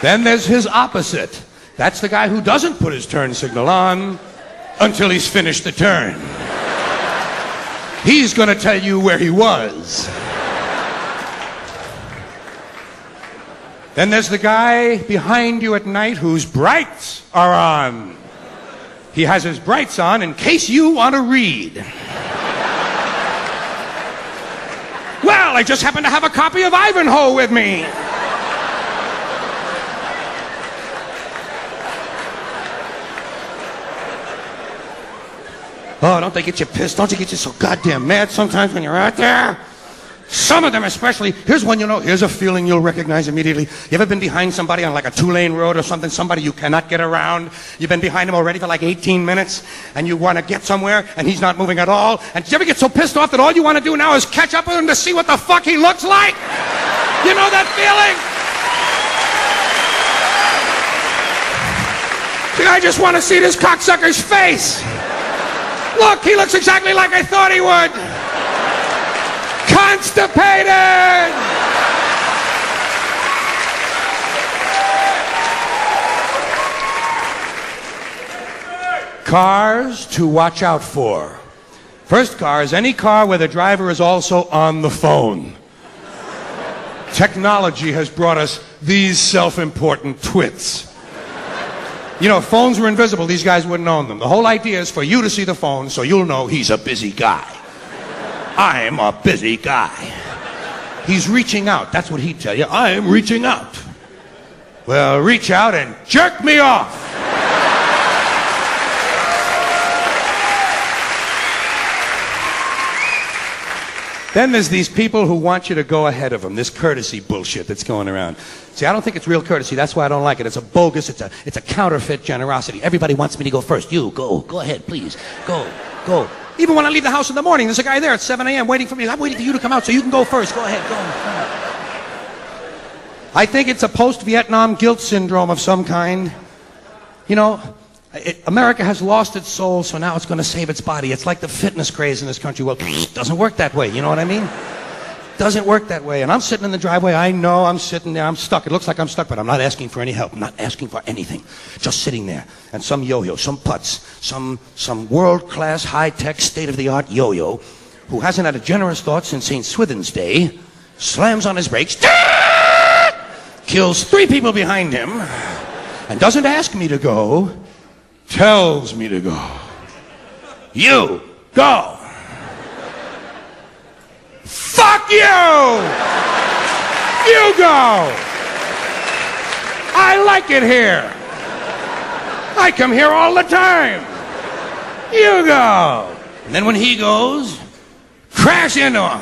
Then there's his opposite. That's the guy who doesn't put his turn signal on until he's finished the turn. He's going to tell you where he was. Then there's the guy behind you at night whose brights are on. He has his brights on in case you want to read. Well, I just happen to have a copy of Ivanhoe with me. Oh, don't they get you pissed? Don't you get you so goddamn mad sometimes when you're out there? Some of them especially. Here's one you know. Here's a feeling you'll recognize immediately. You ever been behind somebody on like a 2-lane road or something? Somebody you cannot get around. You've been behind him already for like 18 minutes and you want to get somewhere and he's not moving at all. And do you ever get so pissed off that all you want to do now is catch up with him to see what the fuck he looks like? You know that feeling? See, I just want to see this cocksucker's face. Look, he looks exactly like I thought he would. Constipated! Cars to watch out for. First car is any car where the driver is also on the phone. Technology has brought us these self-important twits. You know, if phones were invisible, these guys wouldn't own them. The whole idea is for you to see the phone so you'll know he's a busy guy. I'm a busy guy. He's reaching out. That's what he'd tell you. I'm reaching out. Well, reach out and jerk me off. Then there's these people who want you to go ahead of them. This courtesy bullshit that's going around. See, I don't think it's real courtesy. That's why I don't like it. It's a bogus, it's a counterfeit generosity. Everybody wants me to go first. You, go ahead, please. Go. Even when I leave the house in the morning, there's a guy there at 7 a.m. waiting for me. I'm waiting for you to come out so you can go first. Go ahead, go. I think it's a post-Vietnam guilt syndrome of some kind. You know, America has lost its soul, so now it's going to save its body. It's like the fitness craze in this country. Well, it doesn't work that way, you know what I mean? Doesn't work that way. And I'm sitting in the driveway. I know I'm sitting there. I'm stuck. It looks like I'm stuck, but I'm not asking for any help. I'm not asking for anything. Just sitting there. And some yo-yo, some putz, some world-class, high-tech, state-of-the-art yo-yo who hasn't had a generous thought since St. Swithin's Day slams on his brakes, kills 3 people behind him, and doesn't ask me to go, tells me to go. You, go. Fuck you! You go! I like it here. I come here all the time. You go. And then when he goes, crash into him.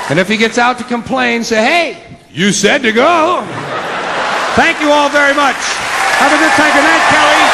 And if he gets out to complain, say, hey, you said to go. Thank you all very much. Have a good time. Good night, Kelly.